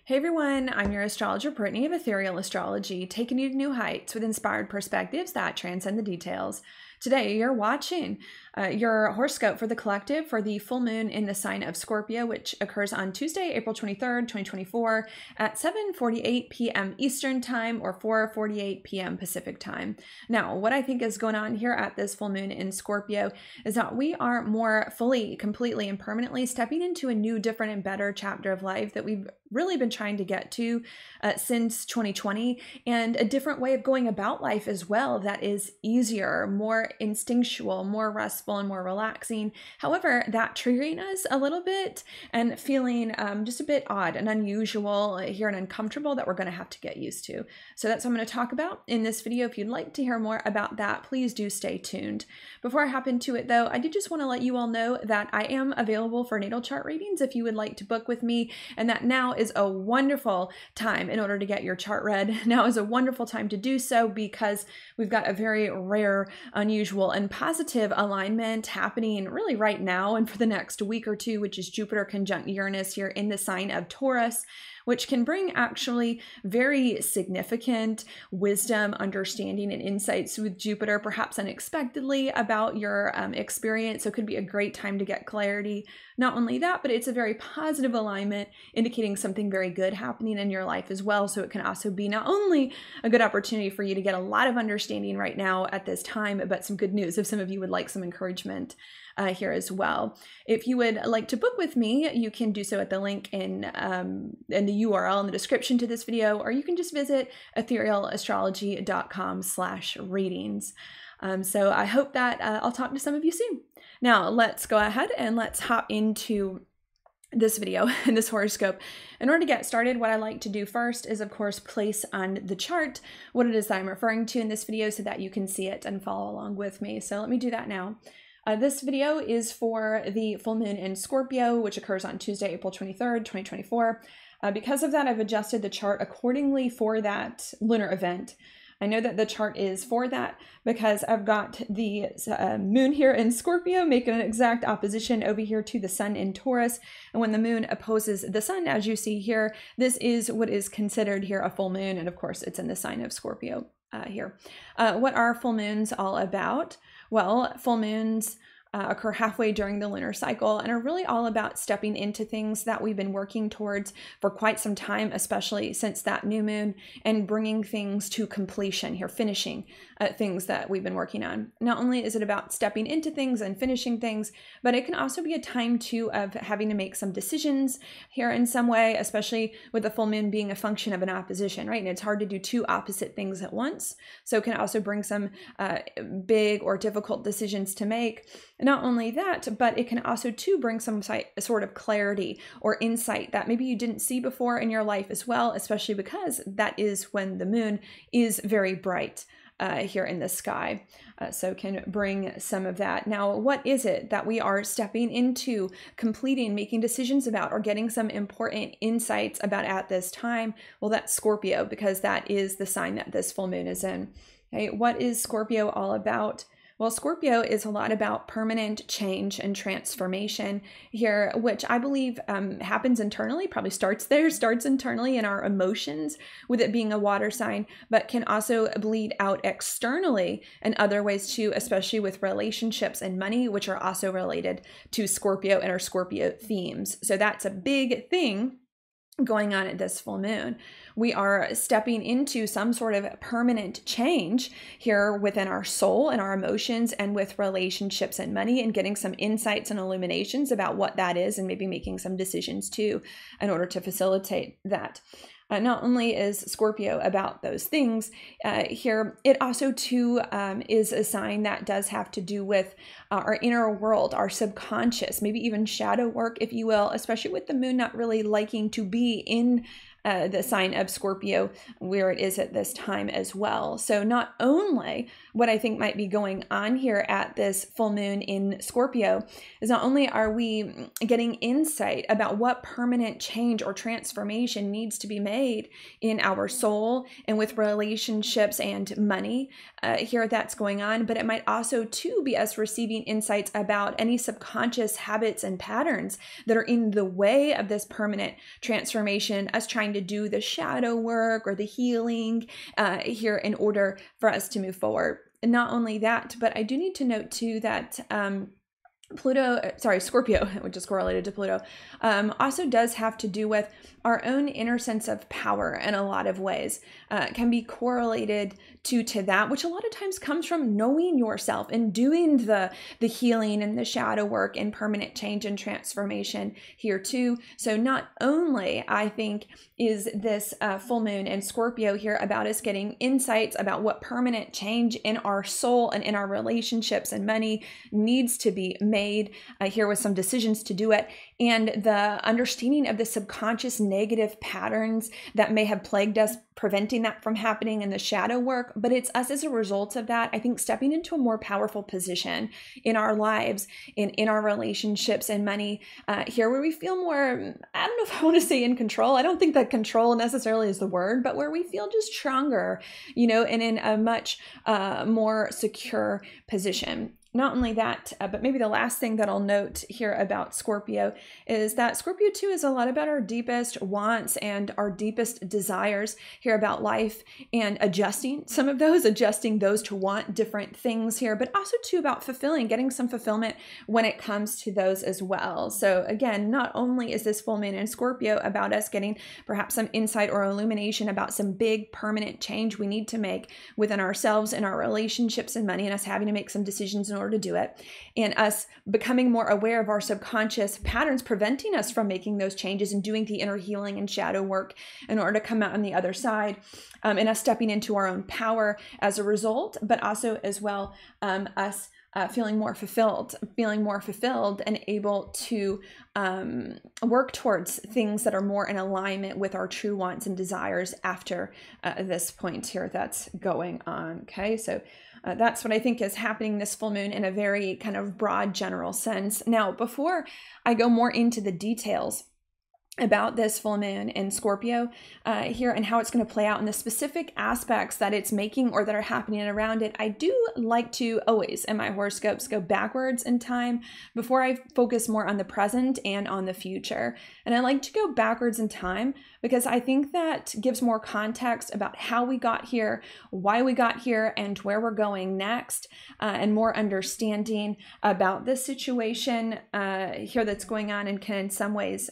Hey everyone, I'm your astrologer Brittany of Ethereal Astrology, taking you to new heights with inspired perspectives that transcend the details. Today you're watching your horoscope for the collective for the full moon in the sign of Scorpio, which occurs on Tuesday, April 23rd, 2024 at 7:48 p.m. Eastern Time or 4:48 p.m. Pacific Time. Now, what I think is going on here at this full moon in Scorpio is that we are more fully, completely, and permanently stepping into a new, different, and better chapter of life that we've really been trying to get to since 2020, and a different way of going about life as well that is easier, more instinctual, more restful, and more relaxing. However, that triggering us a little bit and feeling just a bit odd and unusual here and uncomfortable that we're going to have to get used to. So that's what I'm going to talk about in this video. If you'd like to hear more about that, please do stay tuned. Before I hop into it though, I did just want to let you all know that I am available for natal chart readings if you would like to book with me, and that now is a wonderful time in order to get your chart read. Now is a wonderful time to do so because we've got a very rare, unusual, and positive alignment happening really right now and for the next week or two, which is Jupiter conjunct Uranus here in the sign of Taurus, which can bring actually very significant wisdom, understanding, and insights with Jupiter, perhaps unexpectedly, about your experience. So it could be a great time to get clarity. Not only that, but it's a very positive alignment, indicating something very good happening in your life as well. So it can also be not only a good opportunity for you to get a lot of understanding right now at this time, but some good news if some of you would like some encouragement here as well. If you would like to book with me, you can do so at the link in the URL in the description to this video, or you can just visit etherealastrology.com/readings. So I hope that I'll talk to some of you soon. Now let's go ahead and let's hop into this video and this horoscope. In order to get started, what I like to do first is, of course, place on the chart what it is that I'm referring to in this video so that you can see it and follow along with me. So let me do that now. This video is for the full moon in Scorpio, which occurs on Tuesday, April 23rd, 2024. Because of that, I've adjusted the chart accordingly for that lunar event. I know that the chart is for that because I've got the moon here in Scorpio making an exact opposition over here to the sun in Taurus. And when the moon opposes the sun, as you see here, this is what is considered here a full moon. And of course, it's in the sign of Scorpio here. What are full moons all about? Well, full moons occur halfway during the lunar cycle and are really all about stepping into things that we've been working towards for quite some time, especially since that new moon, and bringing things to completion here, finishing things that we've been working on. Not only is it about stepping into things and finishing things, but it can also be a time too of having to make some decisions here in some way, especially with the full moon being a function of an opposition, right? And it's hard to do two opposite things at once. So it can also bring some big or difficult decisions to make. Not only that, but it can also too bring some sort of clarity or insight that maybe you didn't see before in your life as well, especially because that is when the moon is very bright here in the sky. So can bring some of that. Now, what is it that we are stepping into, completing, making decisions about, or getting some important insights about at this time? Well, that's Scorpio, because that is the sign that this full moon is in. Okay, what is Scorpio all about? Well, Scorpio is a lot about permanent change and transformation here, which I believe happens internally, probably starts internally in our emotions with it being a water sign, but can also bleed out externally in other ways too, especially with relationships and money, which are also related to Scorpio and our Scorpio themes. So that's a big thing going on at this full moon. We are stepping into some sort of permanent change here within our soul and our emotions and with relationships and money, and getting some insights and illuminations about what that is, and maybe making some decisions too in order to facilitate that. Not only is Scorpio about those things here, it also too is a sign that does have to do with our inner world, our subconscious, maybe even shadow work, if you will, especially with the moon not really liking to be in the sign of Scorpio where it is at this time as well. So not only what I think might be going on here at this full moon in Scorpio is not only are we getting insight about what permanent change or transformation needs to be made in our soul and with relationships and money here that's going on, but it might also too be us receiving insights about any subconscious habits and patterns that are in the way of this permanent transformation, us trying to do the shadow work or the healing here in order for us to move forward. And not only that, but I do need to note too that Scorpio, which is correlated to Pluto, also does have to do with our own inner sense of power in a lot of ways. Can be correlated to that, which a lot of times comes from knowing yourself and doing the healing and the shadow work and permanent change and transformation here too. So not only, I think, is this full moon in Scorpio here about us getting insights about what permanent change in our soul and in our relationships and money needs to be made here with some decisions to do it, and the understanding of the subconscious negative patterns that may have plagued us, preventing that from happening in the shadow work. But it's us as a result of that, I think, stepping into a more powerful position in our lives, in our relationships and money here, where we feel more, I don't know if I want to say in control. I don't think that control necessarily is the word, but where we feel just stronger, and in a much more secure position. Not only that, but maybe the last thing that I'll note here about Scorpio is that Scorpio too is a lot about our deepest wants and our deepest desires here about life, and adjusting those to want different things here, but also too about getting some fulfillment when it comes to those as well. So again, not only is this full moon in Scorpio about us getting perhaps some insight or illumination about some big permanent change we need to make within ourselves and our relationships and money, and us having to make some decisions in order to do it, and us becoming more aware of our subconscious patterns preventing us from making those changes and doing the inner healing and shadow work in order to come out on the other side, and us stepping into our own power as a result, but also as well us feeling more fulfilled and able to work towards things that are more in alignment with our true wants and desires after this point here that's going on. Okay, so that's what I think is happening this full moon in a very kind of broad general sense. Now, before I go more into the details about this full moon in Scorpio here and how it's going to play out in the specific aspects that it's making or that are happening around it, I do like to always in my horoscopes go backwards in time before I focus more on the present and on the future. And I like to go backwards in time because I think that gives more context about how we got here, why we got here, and where we're going next, and more understanding about this situation here that's going on, and can in some ways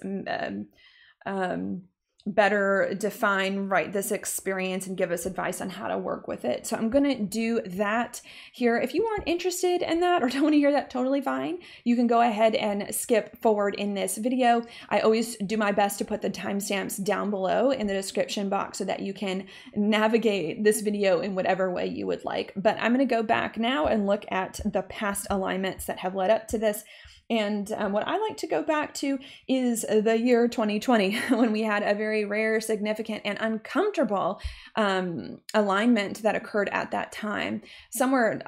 better define this experience and give us advice on how to work with it. So I'm going to do that here. If you aren't interested in that or don't want to hear that, totally fine. You can go ahead and skip forward in this video. I always do my best to put the timestamps down below in the description box so that you can navigate this video in whatever way you would like. But I'm going to go back now and look at the past alignments that have led up to this. And what I like to go back to is the year 2020, when we had a very rare, significant, and uncomfortable alignment that occurred at that time, somewhere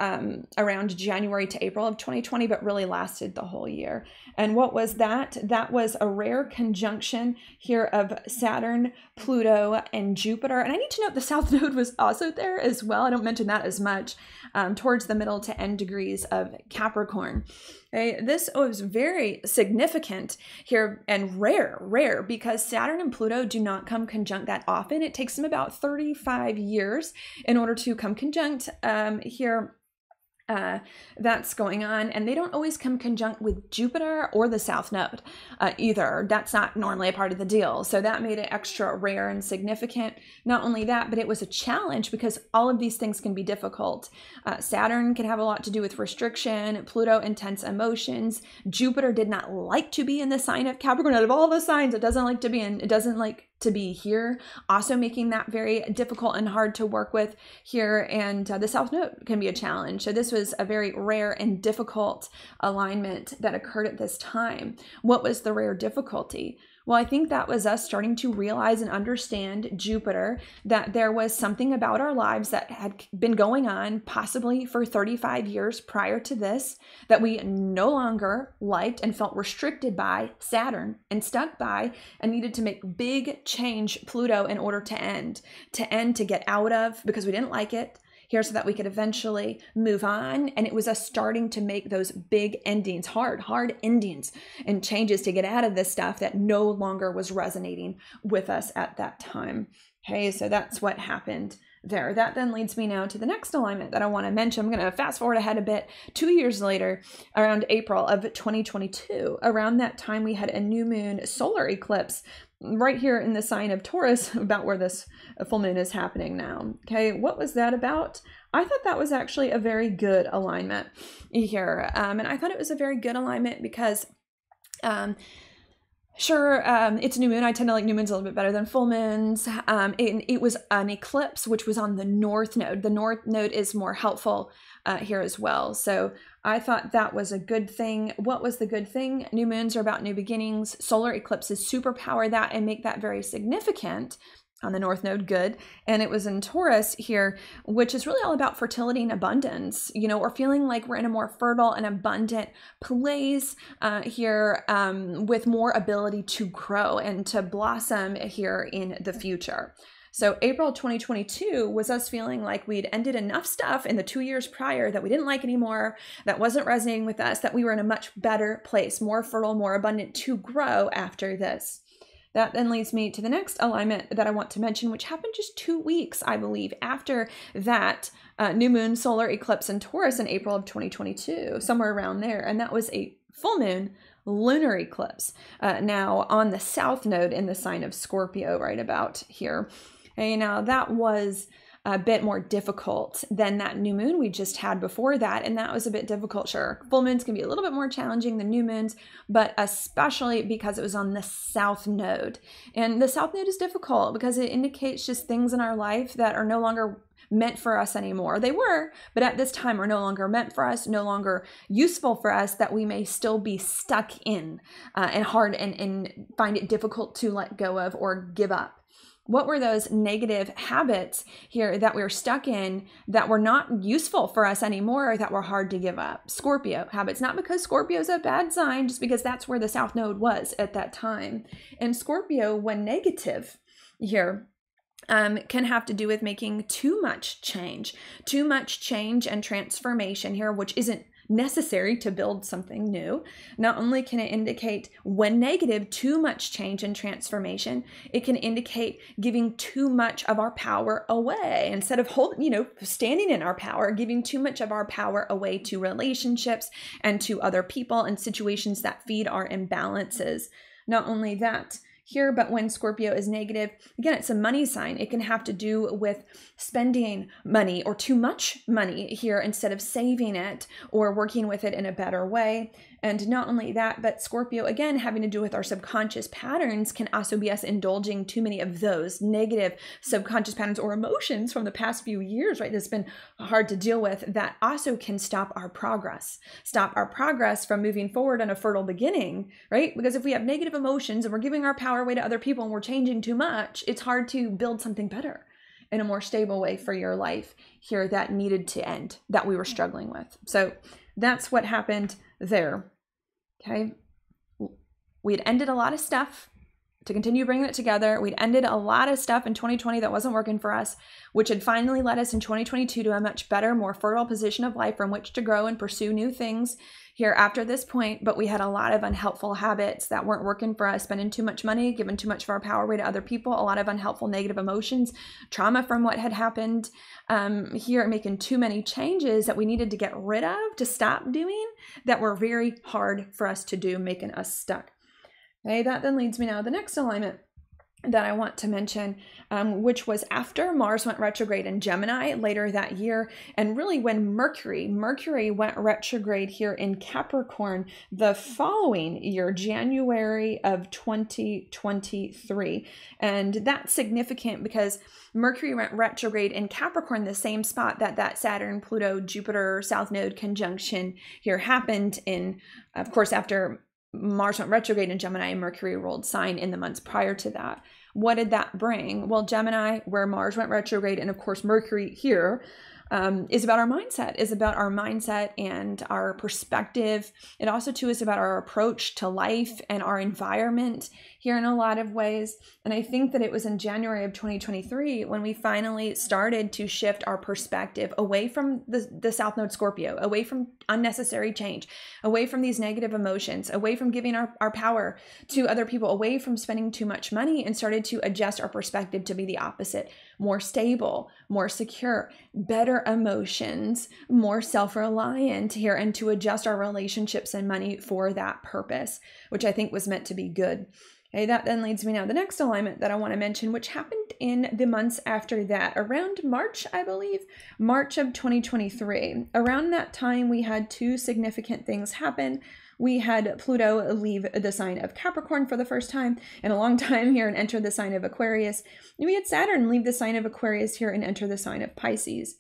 around January to April of 2020, but really lasted the whole year. And what was that? That was a rare conjunction here of Saturn, Pluto, and Jupiter. And I need to note the South Node was also there as well. I don't mention that as much, towards the middle to end degrees of Capricorn. Okay, this was very significant here and rare because Saturn and Pluto do not come conjunct that often. It takes them about 35 years in order to come conjunct here. That's going on, and they don't always come conjunct with Jupiter or the South Node either. That's not normally a part of the deal, so that made it extra rare and significant. Not only that, but it was a challenge because all of these things can be difficult. Saturn can have a lot to do with restriction, Pluto intense emotions, Jupiter did not like to be in the sign of Capricorn. Out of all the signs it doesn't like to be in, it doesn't like to be here, also making that very difficult and hard to work with here. And the South Node can be a challenge. So this was a very rare and difficult alignment that occurred at this time. What was the rare difficulty? Well, I think that was us starting to realize and understand Jupiter, that there was something about our lives that had been going on possibly for 35 years prior to this that we no longer liked and felt restricted by Saturn and stuck by, and needed to make big change Pluto in order to end, to get out of because we didn't like it, here so that we could eventually move on. And it was us starting to make those big endings, hard endings and changes to get out of this stuff that no longer was resonating with us at that time. Okay, so that's what happened there. That then leads me now to the next alignment that I want to mention. I'm going to fast forward ahead a bit. 2 years later, around April of 2022, around that time, we had a new moon solar eclipse right here in the sign of Taurus, about where this full moon is happening now. Okay, what was that about? I thought that was actually a very good alignment here. And I thought it was a very good alignment because sure, it's new moon. I tend to like new moons a little bit better than full moons. It was an eclipse, which was on the north node. The north node is more helpful here as well. So I thought that was a good thing. What was the good thing? New moons are about new beginnings. Solar eclipses superpower that and make that very significant. On the north node, good. And it was in Taurus here, which is really all about fertility and abundance, you know, or feeling like we're in a more fertile and abundant place here with more ability to grow and to blossom here in the future. So April 2022 was us feeling like we'd ended enough stuff in the 2 years prior that we didn't like anymore, that wasn't resonating with us, that we were in a much better place, more fertile, more abundant to grow after this. That then leads me to the next alignment that I want to mention, which happened just 2 weeks, I believe, after that new moon solar eclipse in Taurus in April of 2022, somewhere around there. And that was a full moon lunar eclipse now on the south node in the sign of Scorpio, right about here. And now that was a bit more difficult than that new moon we just had before that. And that was a bit difficult. Sure, full moons can be a little bit more challenging than new moons, but especially because it was on the south node. And the south node is difficult because it indicates just things in our life that are no longer meant for us anymore. They were, but at this time are no longer meant for us, no longer useful for us, that we may still be stuck in and hard and find it difficult to let go of or give up. What were those negative habits here that we were stuck in that were not useful for us anymore, that were hard to give up? Scorpio habits, not because Scorpio is a bad sign, just because that's where the south node was at that time. And Scorpio, when negative here, can have to do with making too much change and transformation here, which isn't necessary to build something new. Not only can it indicate, when negative, too much change and transformation, it can indicate giving too much of our power away instead of standing in our power, giving too much of our power away to relationships and to other people and situations that feed our imbalances. Not only that, here, but when Scorpio is negative, again, it's a money sign. It can have to do with spending money or too much money here instead of saving it or working with it in a better way. And not only that, but Scorpio, again, having to do with our subconscious patterns, can also be us indulging too many of those negative subconscious patterns or emotions from the past few years, right? That's been hard to deal with, that also can stop our progress from moving forward on a fertile beginning, right? Because if we have negative emotions and we're giving our power away to other people and we're changing too much, it's hard to build something better in a more stable way for your life here that needed to end, that we were struggling with. So that's what happened there. Okay. We had ended a lot of stuff to continue bringing it together. We'd ended a lot of stuff in 2020 that wasn't working for us, which had finally led us in 2022 to a much better, more fertile position of life from which to grow and pursue new things here after this point. But we had a lot of unhelpful habits that weren't working for us, spending too much money, giving too much of our power away to other people, a lot of unhelpful negative emotions, trauma from what had happened here, making too many changes that we needed to get rid of, to stop doing, that were very hard for us to do, making us stuck. Okay, that then leads me now to the next alignment that I want to mention, which was after Mars went retrograde in Gemini later that year, and really when Mercury went retrograde here in Capricorn the following year, January of 2023. And that's significant because Mercury went retrograde in Capricorn, the same spot that Saturn, Pluto, Jupiter, South Node conjunction here happened in, of course, after Mars went retrograde in Gemini and Mercury rolled sign in the months prior to that. What did that bring? Well, Gemini, where Mars went retrograde, and of course Mercury here, is about our mindset and our perspective. It also too is about our approach to life and our environment here in a lot of ways. And I think that it was in January of 2023 when we finally started to shift our perspective away from the South Node Scorpio, away from unnecessary change, away from these negative emotions, away from giving our power to other people, away from spending too much money, and started to adjust our perspective to be the opposite: more stable, more secure, better emotions, more self-reliant here, and to adjust our relationships and money for that purpose, which I think was meant to be good. Okay, that then leads me now to the next alignment that I want to mention, which happened in the months after that, around March, I believe, March of 2023. Around that time, we had two significant things happen. We had Pluto leave the sign of Capricorn for the first time in a long time here and enter the sign of Aquarius. We had Saturn leave the sign of Aquarius here and enter the sign of Pisces.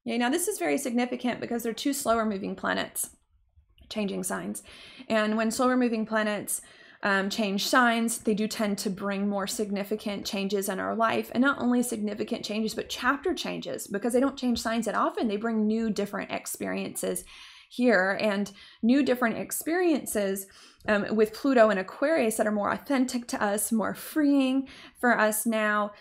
Okay, now this is very significant because they're two slower moving planets changing signs. And when slower moving planets change signs, they do tend to bring more significant changes in our life. And not only significant changes, but chapter changes, because they don't change signs that often. They bring new, different experiences here, and new, different experiences with Pluto and Aquarius that are more authentic to us, more freeing for us now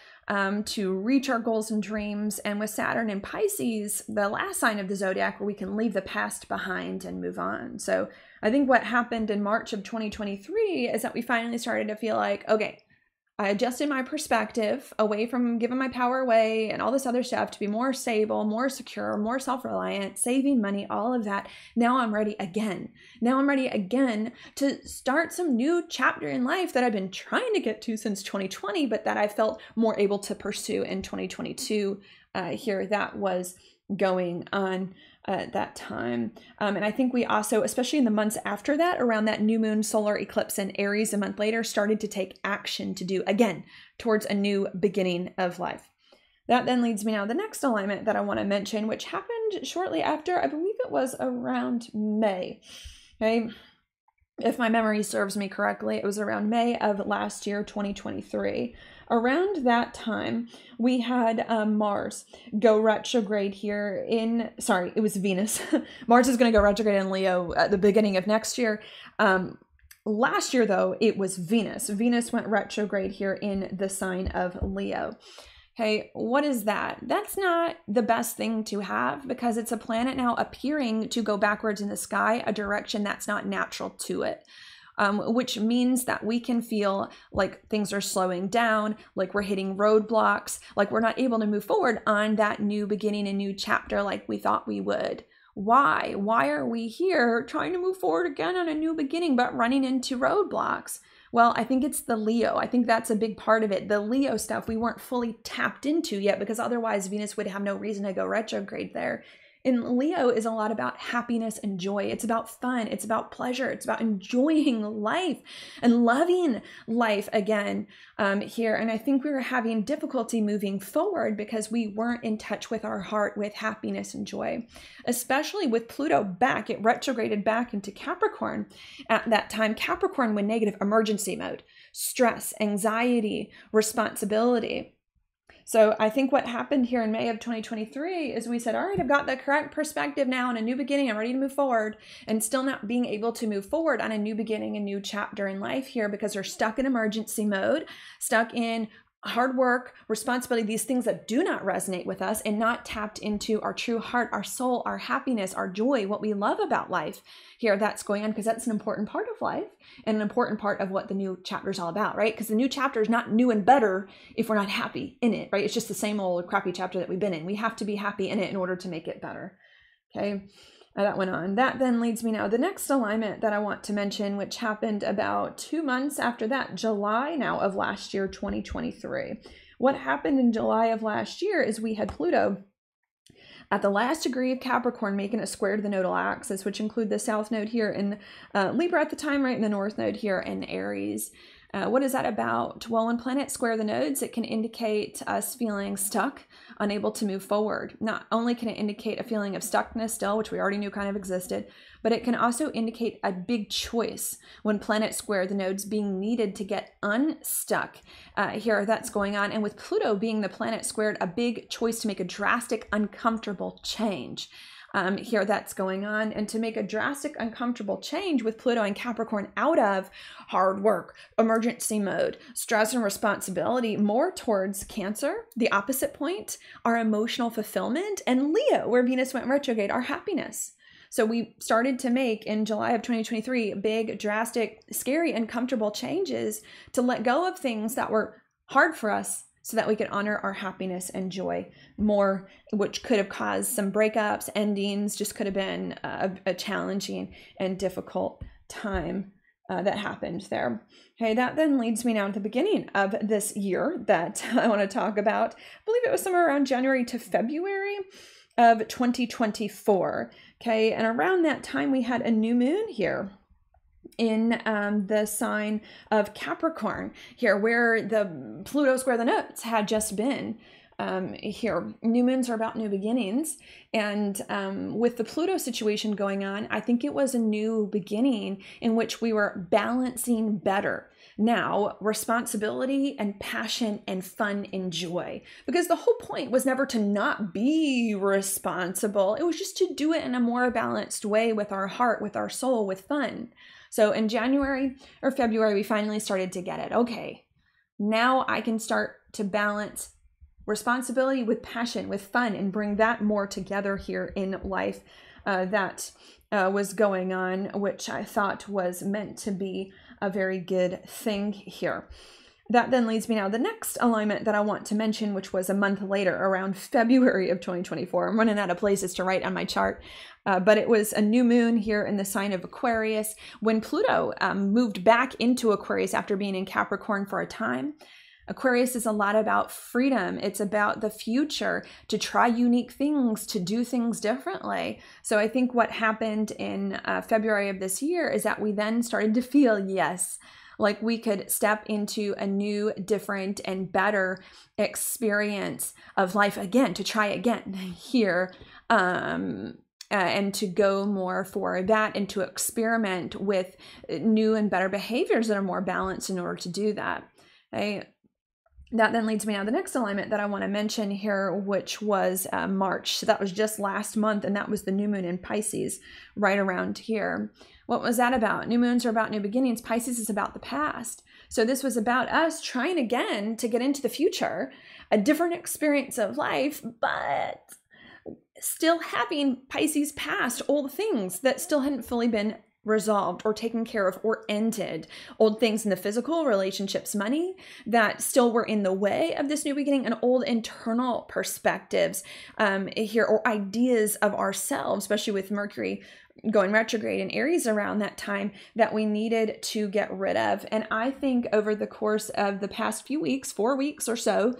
to reach our goals and dreams. And with Saturn and Pisces, the last sign of the zodiac, where we can leave the past behind and move on. So I think what happened in March of 2023 is that we finally started to feel like, okay, I adjusted my perspective away from giving my power away and all this other stuff to be more stable, more secure, more self-reliant, saving money, all of that. Now I'm ready again. Now I'm ready again to start some new chapter in life that I've been trying to get to since 2020, but that I felt more able to pursue in 2022 here. That was going on at that time. And I think we also, especially in the months after that, around that new moon solar eclipse in Aries a month later, started to take action to do again towards a new beginning of life. That then leads me now to the next alignment that I want to mention, which happened shortly after. I believe it was around May. Okay. If my memory serves me correctly, it was around May of last year, 2023. Around that time, we had Mars go retrograde here it was Venus. Mars is going to go retrograde in Leo at the beginning of next year. Last year, though, it was Venus. Venus went retrograde here in the sign of Leo. Okay, what is that? That's not the best thing to have, because it's a planet now appearing to go backwards in the sky, a direction that's not natural to it. Which means that we can feel like things are slowing down, like we're hitting roadblocks, like we're not able to move forward on that new beginning, a new chapter like we thought we would. Why? Why are we here trying to move forward again on a new beginning, but running into roadblocks? Well, I think it's the Leo. I think that's a big part of it. The Leo stuff we weren't fully tapped into yet, because otherwise Venus would have no reason to go retrograde there. And Leo is a lot about happiness and joy. It's about fun. It's about pleasure. It's about enjoying life and loving life again here. And I think we were having difficulty moving forward because we weren't in touch with our heart, with happiness and joy, especially with Pluto back. It retrograded back into Capricorn at that time. Capricorn went negative: emergency mode, stress, anxiety, responsibility. So I think what happened here in May of 2023 is we said, all right, I've got the correct perspective now and a new beginning. I'm ready to move forward, and still not being able to move forward on a new beginning, a new chapter in life here, because we're stuck in emergency mode, stuck in hard work, responsibility, these things that do not resonate with us, and not tapped into our true heart, our soul, our happiness, our joy, what we love about life here. That's going on because that's an important part of life and an important part of what the new chapter is all about, right? Because the new chapter is not new and better if we're not happy in it, right? It's just the same old crappy chapter that we've been in. We have to be happy in it in order to make it better. Okay. That went on. That then leads me now to the next alignment that I want to mention, which happened about 2 months after that, July now of last year, 2023. What happened in July of last year is we had Pluto at the last degree of Capricorn, making a square to the nodal axis, which include the south node here in Libra at the time, right, and the north node here in Aries. What is that about? Well, when planets square the nodes, it can indicate us feeling stuck, unable to move forward. Not only can it indicate a feeling of stuckness still, which we already knew kind of existed, but it can also indicate a big choice when planets square the nodes being needed to get unstuck. Here, that's going on. And with Pluto being the planet squared, a big choice to make a drastic, uncomfortable change. Here that's going on, and to make a drastic, uncomfortable change with Pluto and Capricorn out of hard work, emergency mode, stress and responsibility, more towards Cancer, the opposite point, our emotional fulfillment, and Leo, where Venus went retrograde, our happiness. So we started to make in July of 2023 big, drastic, scary, uncomfortable changes to let go of things that were hard for us, so that we could honor our happiness and joy more, which could have caused some breakups, endings, just could have been a challenging and difficult time that happened there. Okay, that then leads me now to the beginning of this year that I want to talk about. I believe it was somewhere around January to February of 2024. Okay, and around that time we had a new moon here in the sign of Capricorn here, where the Pluto square the nodes had just been. Here, new moons are about new beginnings, and with the Pluto situation going on, I think it was a new beginning in which we were balancing better now responsibility and passion and fun and joy, because the whole point was never to not be responsible. It was just to do it in a more balanced way with our heart, with our soul, with fun. So in January or February, we finally started to get it. Okay, now I can start to balance responsibility with passion, with fun, and bring that more together here in life. That was going on, which I thought was meant to be a very good thing here. That then leads me now to the next alignment that I want to mention, which was a month later, around February of 2024. I'm running out of places to write on my chart, but it was a new moon here in the sign of Aquarius when Pluto moved back into Aquarius after being in Capricorn for a time. Aquarius is a lot about freedom. It's about the future, to try unique things, to do things differently. So I think what happened in February of this year is that we then started to feel, yes, like we could step into a new, different, and better experience of life again, to try again here, and to go more for that, and to experiment with new and better behaviors that are more balanced in order to do that. Okay? That then leads me now to the next alignment that I want to mention here, which was March. So that was just last month, and that was the new moon in Pisces right around here. What was that about? New moons are about new beginnings. Pisces is about the past. So this was about us trying again to get into the future, a different experience of life, but still having Pisces past, old things that still hadn't fully been resolved or taken care of or ended, old things in the physical, relationships, money that still were in the way of this new beginning, and old internal perspectives here, or ideas of ourselves, especially with Mercury going retrograde in Aries around that time, that we needed to get rid of. And I think over the course of the past few weeks, 4 weeks or so,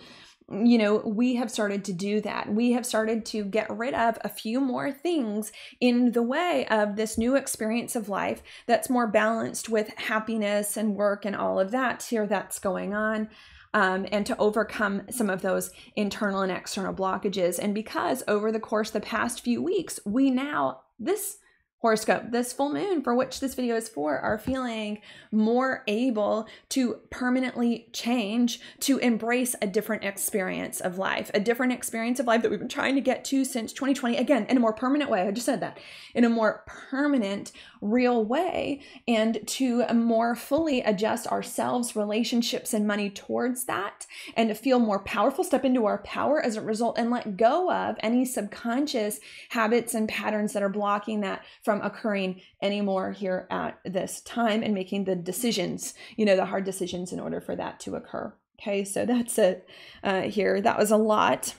you know, we have started to do that. We have started to get rid of a few more things in the way of this new experience of life that's more balanced with happiness and work and all of that here that's going on. And to overcome some of those internal and external blockages. And because over the course of the past few weeks, we now, this horoscope, this full moon for which this video is for, are feeling more able to permanently change, to embrace a different experience of life, a different experience of life that we've been trying to get to since 2020, again, in a more permanent way. I just said that, in a more permanent, real way, and to more fully adjust ourselves, relationships, and money towards that, and to feel more powerful, step into our power as a result, and let go of any subconscious habits and patterns that are blocking that from occurring anymore here at this time, and making the decisions, you know, the hard decisions in order for that to occur. Okay, so that's it here. That was a lot,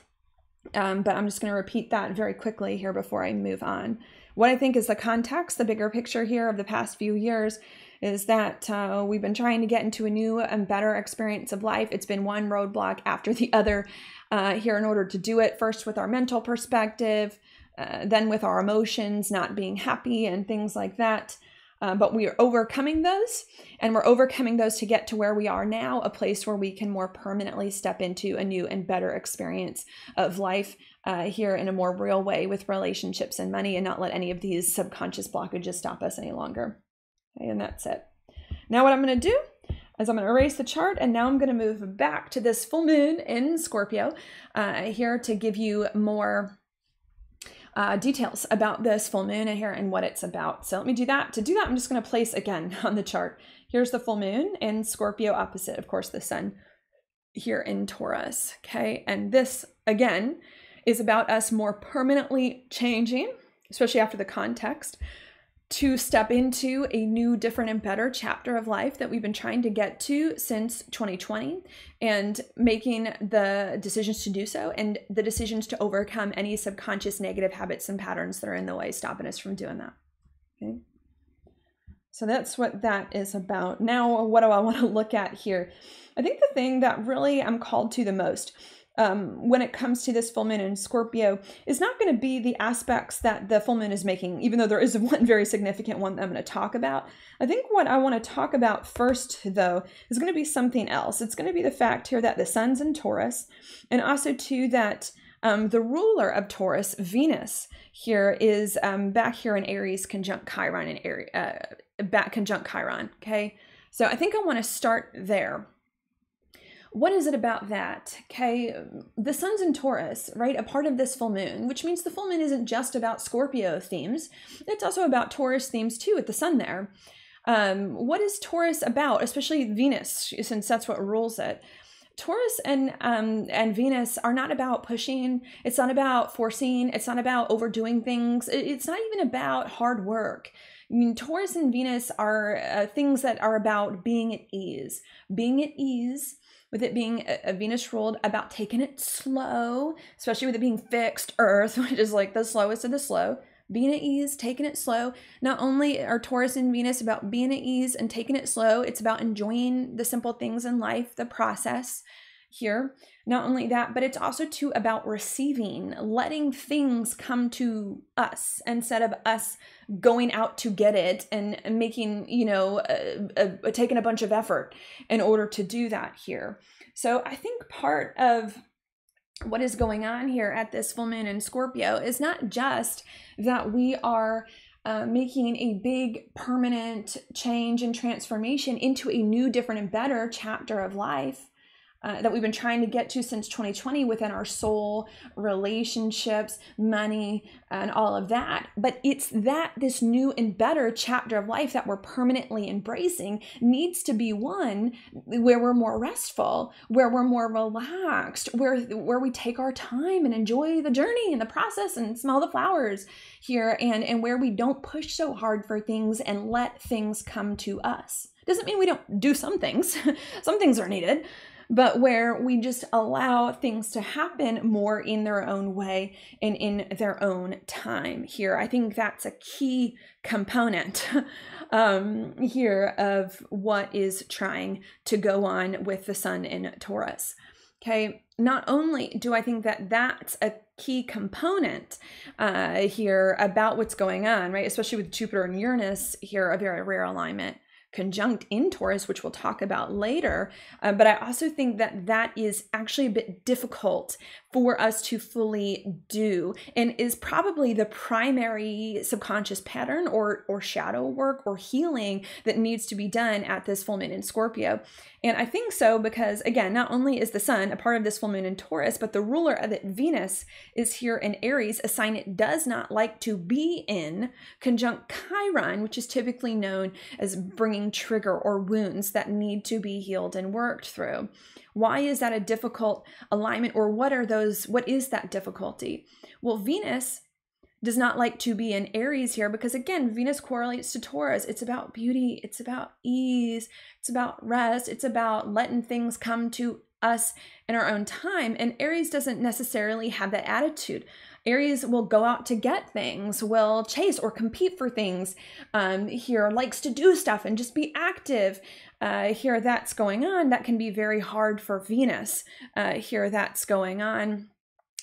but I'm just going to repeat that very quickly here before I move on. What I think is the context, the bigger picture here of the past few years, is that we've been trying to get into a new and better experience of life. It's been one roadblock after the other here in order to do it. First with our mental perspective, then with our emotions not being happy and things like that. But we are overcoming those, and we're overcoming those to get to where we are now, a place where we can more permanently step into a new and better experience of life here in a more real way with relationships and money, and not let any of these subconscious blockages stop us any longer. Okay, and that's it. Now what I'm going to do is I'm going to erase the chart, and now I'm going to move back to this full moon in Scorpio here to give you more details about this full moon here and what it's about. So let me do that. To do that, I'm just going to place again on the chart. Here's the full moon in Scorpio, opposite, of course, the sun here in Taurus. Okay, and this again is about us more permanently changing, especially after the context, to step into a new, different, and better chapter of life that we've been trying to get to since 2020, and making the decisions to do so, and the decisions to overcome any subconscious negative habits and patterns that are in the way, stopping us from doing that. Okay. So that's what that is about. Now, what do I want to look at here? I think the thing that really I'm called to the most when it comes to this full moon in Scorpio is not going to be the aspects that the full moon is making, even though there is one very significant one that I'm going to talk about. I think what I want to talk about first, though, is going to be something else. It's going to be the fact here that the sun's in Taurus, and also too that the ruler of Taurus, Venus, here is back here in Aries conjunct Chiron in Aries, back conjunct Chiron. Okay, so I think I want to start there. What is it about that? Okay, the sun's in Taurus, right? A part of this full moon, which means the full moon isn't just about Scorpio themes. It's also about Taurus themes too, with the sun there. What is Taurus about, especially Venus, since that's what rules it? Taurus and Venus are not about pushing. It's not about forcing. It's not about overdoing things. It's not even about hard work. I mean, Taurus and Venus are things that are about being at ease. Being at ease, with it being a Venus ruled, about taking it slow, especially with it being fixed Earth, which is like the slowest of the slow. Being at ease, taking it slow. Not only are Taurus and Venus about being at ease and taking it slow, it's about enjoying the simple things in life, the process here. Not only that, but it's also too about receiving, letting things come to us instead of us going out to get it and making, taking a bunch of effort in order to do that here. So I think part of what is going on here at this full moon in Scorpio is not just that we are making a big permanent change and transformation into a new, different, and better chapter of life that we've been trying to get to since 2020 within our soul, relationships, money, and all of that. But it's that this new and better chapter of life that we're permanently embracing needs to be one where we're more restful, where we're more relaxed, where we take our time and enjoy the journey and the process and smell the flowers here, and where we don't push so hard for things and let things come to us. Doesn't mean we don't do some things. Some things are needed, but where we just allow things to happen more in their own way and in their own time here. I think that's a key component here of what is trying to go on with the sun in Taurus. Okay, not only do I think that that's a key component here about what's going on, right? Especially with Jupiter and Uranus here, a very rare alignment conjunct in Taurus, which we'll talk about later. But I also think that that is actually a bit difficult for us to fully do, and is probably the primary subconscious pattern or shadow work or healing that needs to be done at this full moon in Scorpio. And I think so because, again, not only is the sun a part of this full moon in Taurus, but the ruler of it, Venus, is here in Aries, a sign it does not like to be in, conjunct Chiron, which is typically known as bringing trigger or wounds that need to be healed and worked through. Why is that a difficult alignment, or what is that difficulty? Well, Venus does not like to be in Aries here because, again, Venus correlates to Taurus. It's about beauty. It's about ease. It's about rest. It's about letting things come to us in our own time. And Aries doesn't necessarily have that attitude. Aries will go out to get things, will chase or compete for things here, likes to do stuff and just be active. Here that's going on. That can be very hard for Venus here that's going on,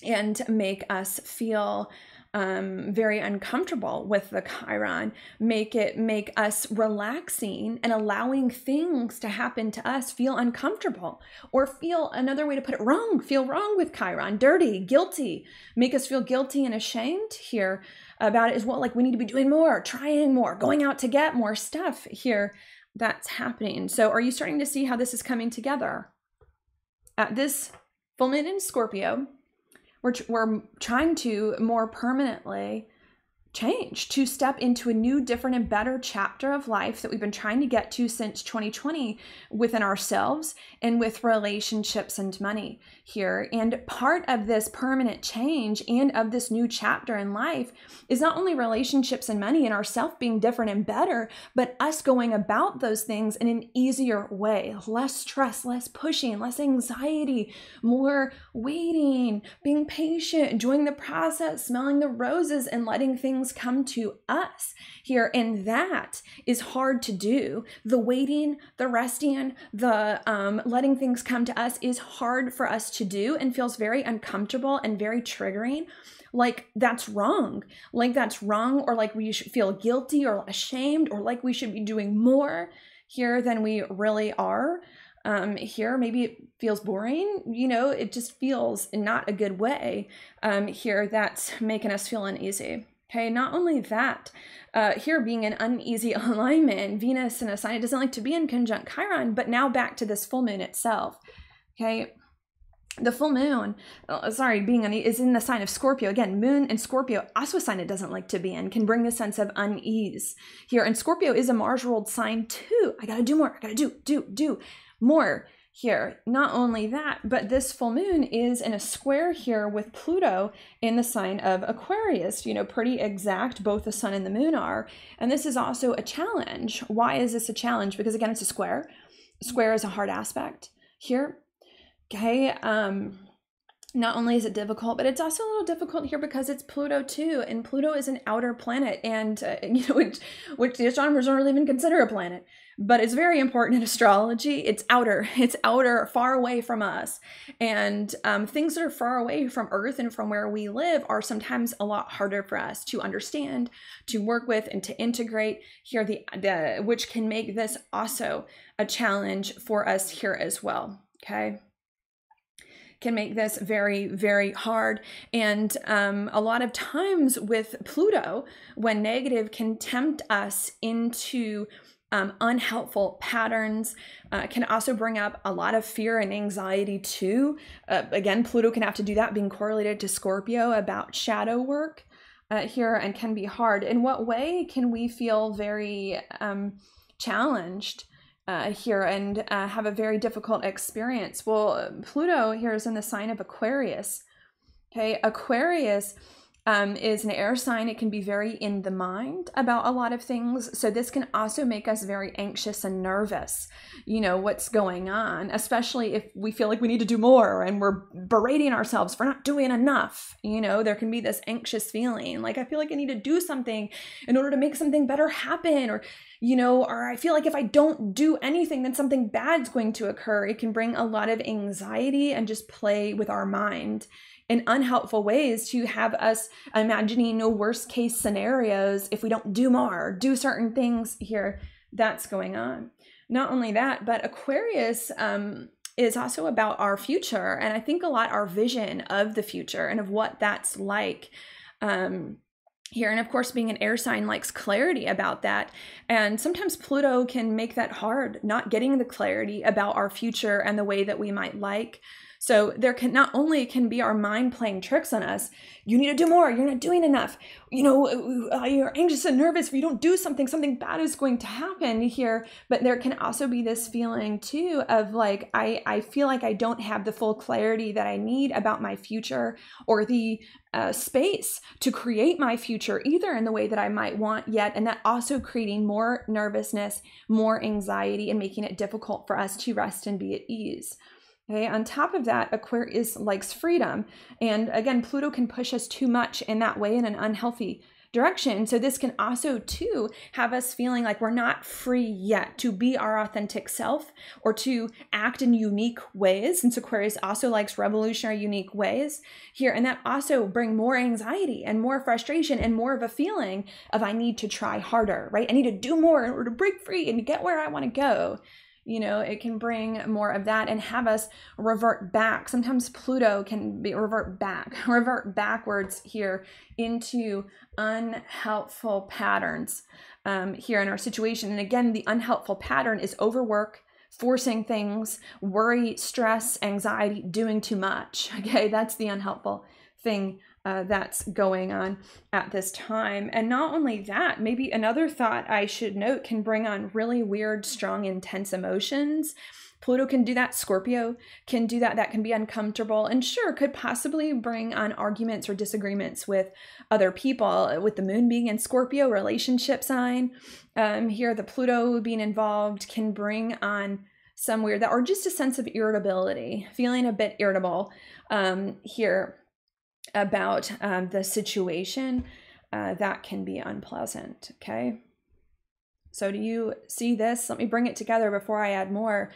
and make us feel very uncomfortable with the Chiron, make us relaxing and allowing things to happen to us feel uncomfortable, or feel, another way to put it, wrong, feel wrong with Chiron, dirty, guilty, make us feel guilty and ashamed here about it as well. Like we need to be doing more, trying more, going out to get more stuff here. That's happening. So are you starting to see how this is coming together? At this full moon in Scorpio, we're trying to more permanently change, to step into a new, different, and better chapter of life that we've been trying to get to since 2020 within ourselves and with relationships and money here. And part of this permanent change and of this new chapter in life is not only relationships and money and ourself being different and better, but us going about those things in an easier way, less stress, less pushing, less anxiety, more waiting, being patient, enjoying the process, smelling the roses, and letting things come to us here. And that is hard to do. The waiting, the resting, the letting things come to us is hard for us to do and feels very uncomfortable and very triggering. Like that's wrong, or like we should feel guilty or ashamed, or like we should be doing more here than we really are. Here, maybe it feels boring, it just feels in not a good way here that's making us feel uneasy. Okay, not only that, here being an uneasy alignment, Venus in a sign it doesn't like to be in conjunct Chiron, but now back to this full moon itself. Okay, the full moon, is in the sign of Scorpio. Again, moon and Scorpio, also a sign it doesn't like to be in, can bring the sense of unease here. And Scorpio is a Mars ruled sign too. I gotta do more, I gotta do more here. Not only that, but this full moon is in a square here with Pluto in the sign of Aquarius, pretty exact, both the sun and the moon are. And this is also a challenge. Why is this a challenge? Because again, it's a square. Square is a hard aspect here. Okay, not only is it difficult, but it's also a little difficult here because it's Pluto too, and Pluto is an outer planet, and which the astronomers don't really even consider a planet, but it's very important in astrology. It's outer, far away from us, and things that are far away from Earth and from where we live are sometimes a lot harder for us to understand, to work with, and to integrate here. Which can make this also a challenge for us here as well. Okay. Can make this very, very hard. And a lot of times with Pluto, when negative, can tempt us into unhelpful patterns, can also bring up a lot of fear and anxiety too. Again, Pluto can have to do that, being correlated to Scorpio about shadow work here, and can be hard. In what way can we feel very challenged here and have a very difficult experience? Well, Pluto here is in the sign of Aquarius. Okay, Aquarius is an air sign. It can be very in the mind about a lot of things. So this can also make us very anxious and nervous, what's going on, especially if we feel like we need to do more and we're berating ourselves for not doing enough. There can be this anxious feeling, like I feel like I need to do something in order to make something better happen, or I feel like if I don't do anything, then something bad's going to occur. It can bring a lot of anxiety and just play with our mind in unhelpful ways to have us imagining worst case scenarios if we don't do more, do certain things here. That's going on. Not only that, but Aquarius is also about our future. And I think a lot our vision of the future and of what that's like. Here. And of course, being an air sign likes clarity about that. And sometimes Pluto can make that hard, not getting the clarity about our future and the way that we might like. So there can not only can be our mind playing tricks on us, you need to do more, you're not doing enough, you're anxious and nervous. If you don't do something bad is going to happen here. But there can also be this feeling too of like, I feel like I don't have the full clarity that I need about my future, or the space to create my future either in the way that I might want yet. And that also creating more nervousness, more anxiety, and making it difficult for us to rest and be at ease. Okay, on top of that, Aquarius likes freedom. And again, Pluto can push us too much in that way, in an unhealthy direction. So this can also too have us feeling like we're not free yet to be our authentic self or to act in unique ways, since Aquarius also likes revolutionary, unique ways here. And that also bring more anxiety and more frustration and more of a feeling of I need to try harder, right? I need to do more in order to break free and get where I want to go. You know, it can bring more of that and have us revert back. Sometimes Pluto can be revert backwards here into unhelpful patterns here in our situation. And again, the unhelpful pattern is overwork, forcing things, worry, stress, anxiety, doing too much. Okay, that's the unhelpful thing that's going on at this time. And not only that, maybe another thought I should note can bring on really weird, strong, intense emotions. Pluto can do that. Scorpio can do that. That can be uncomfortable and sure could possibly bring on arguments or disagreements with other people. With the moon being in Scorpio, relationship sign, here the Pluto being involved can bring on some weird, or just a sense of irritability, feeling a bit irritable here about the situation. That can be unpleasant. Okay. So do you see this? Let me bring it together before I add more.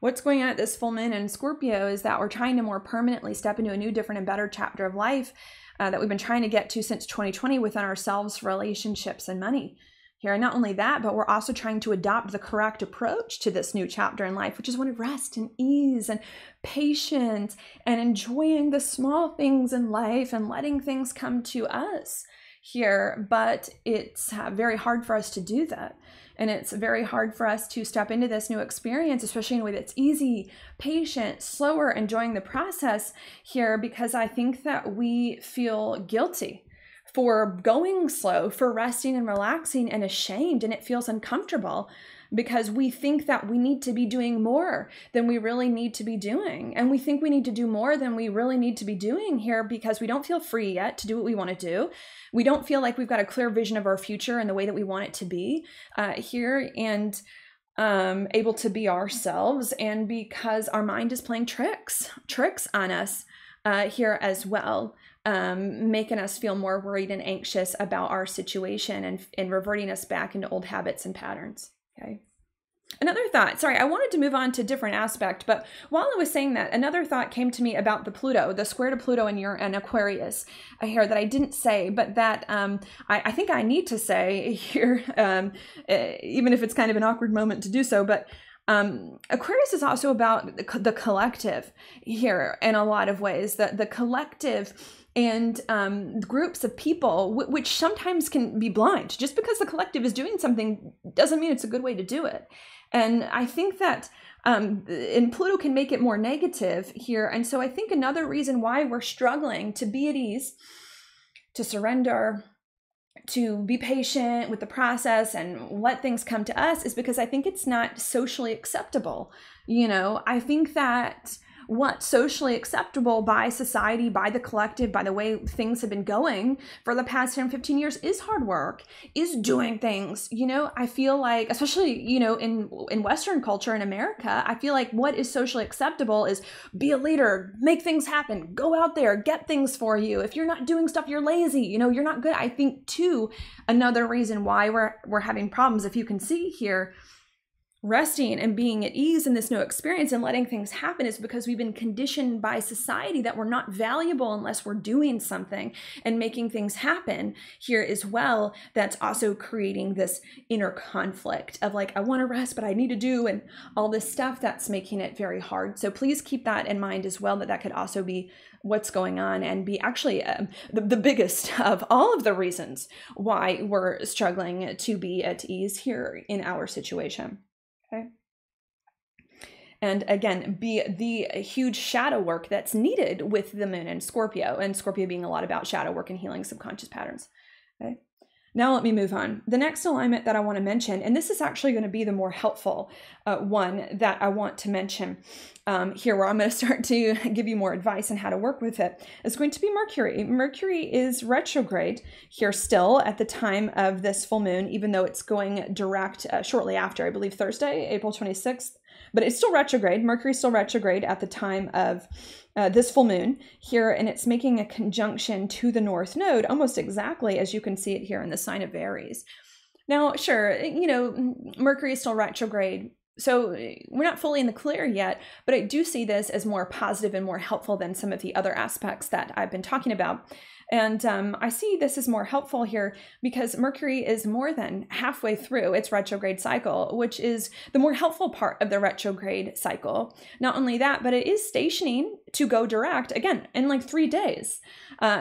What's going on at this full moon in Scorpio is that we're trying to more permanently step into a new, different, and better chapter of life that we've been trying to get to since 2020 within ourselves, relationships, and money. Here, and not only that, but we're also trying to adopt the correct approach to this new chapter in life, which is one of rest and ease and patience and enjoying the small things in life and letting things come to us here. But it's very hard for us to do that. And it's very hard for us to step into this new experience, especially in a way that's easy, patient, slower, enjoying the process here, because I think that we feel guilty for going slow, for resting and relaxing, and ashamed, and it feels uncomfortable because we think that we need to be doing more than we really need to be doing. And we think we need to do more than we really need to be doing here because we don't feel free yet to do what we want to do. We don't feel like we've got a clear vision of our future and the way that we want it to be here, and able to be ourselves. And because our mind is playing tricks on us here as well. Making us feel more worried and anxious about our situation and reverting us back into old habits and patterns. Okay. Another thought, sorry, I wanted to move on to a different aspect, but while I was saying that, another thought came to me about the Pluto, the square to Pluto in Aquarius here that I didn't say, but that I think I need to say here, even if it's kind of an awkward moment to do so, but Aquarius is also about the collective here in a lot of ways, the collective and groups of people, which sometimes can be blind. Just because the collective is doing something doesn't mean it's a good way to do it. And I think that and Pluto can make it more negative here. And so I think another reason why we're struggling to be at ease, to surrender, to be patient with the process and let things come to us is because I think it's not socially acceptable. You know, I think that what's socially acceptable by society, by the collective, by the way things have been going for the past 10, 15 years is hard work, is doing things. You know, I feel like, especially, you know, in Western culture in America, I feel like what is socially acceptable is be a leader, make things happen, go out there, get things for you. If you're not doing stuff, you're lazy, you know, you're not good. I think too, another reason why we're having problems, if you can see here, resting and being at ease in this new experience and letting things happen is because we've been conditioned by society that we're not valuable unless we're doing something and making things happen here as well. That's also creating this inner conflict of like, I want to rest, but I need to do, and all this stuff that's making it very hard. So please keep that in mind as well, that could also be what's going on and be actually the biggest of all of the reasons why we're struggling to be at ease here in our situation. Okay. And again, be the huge shadow work that's needed with the moon and Scorpio being a lot about shadow work and healing subconscious patterns. Okay. Now let me move on. The next alignment that I want to mention, and this is actually going to be the more helpful one that I want to mention here, where I'm going to start to give you more advice on how to work with it, is going to be Mercury. Mercury is retrograde here still at the time of this full moon, even though it's going direct shortly after, I believe Thursday, April 26th. but it's still retrograde. Mercury's still retrograde at the time of this full moon here, and it's making a conjunction to the North Node almost exactly as you can see it here in the sign of Aries. Now, sure, Mercury is still retrograde, so we're not fully in the clear yet, but I do see this as more positive and more helpful than some of the other aspects that I've been talking about. And I see this as more helpful here because Mercury is more than halfway through its retrograde cycle, which is the more helpful part of the retrograde cycle. Not only that, but it is stationing to go direct again in like 3 days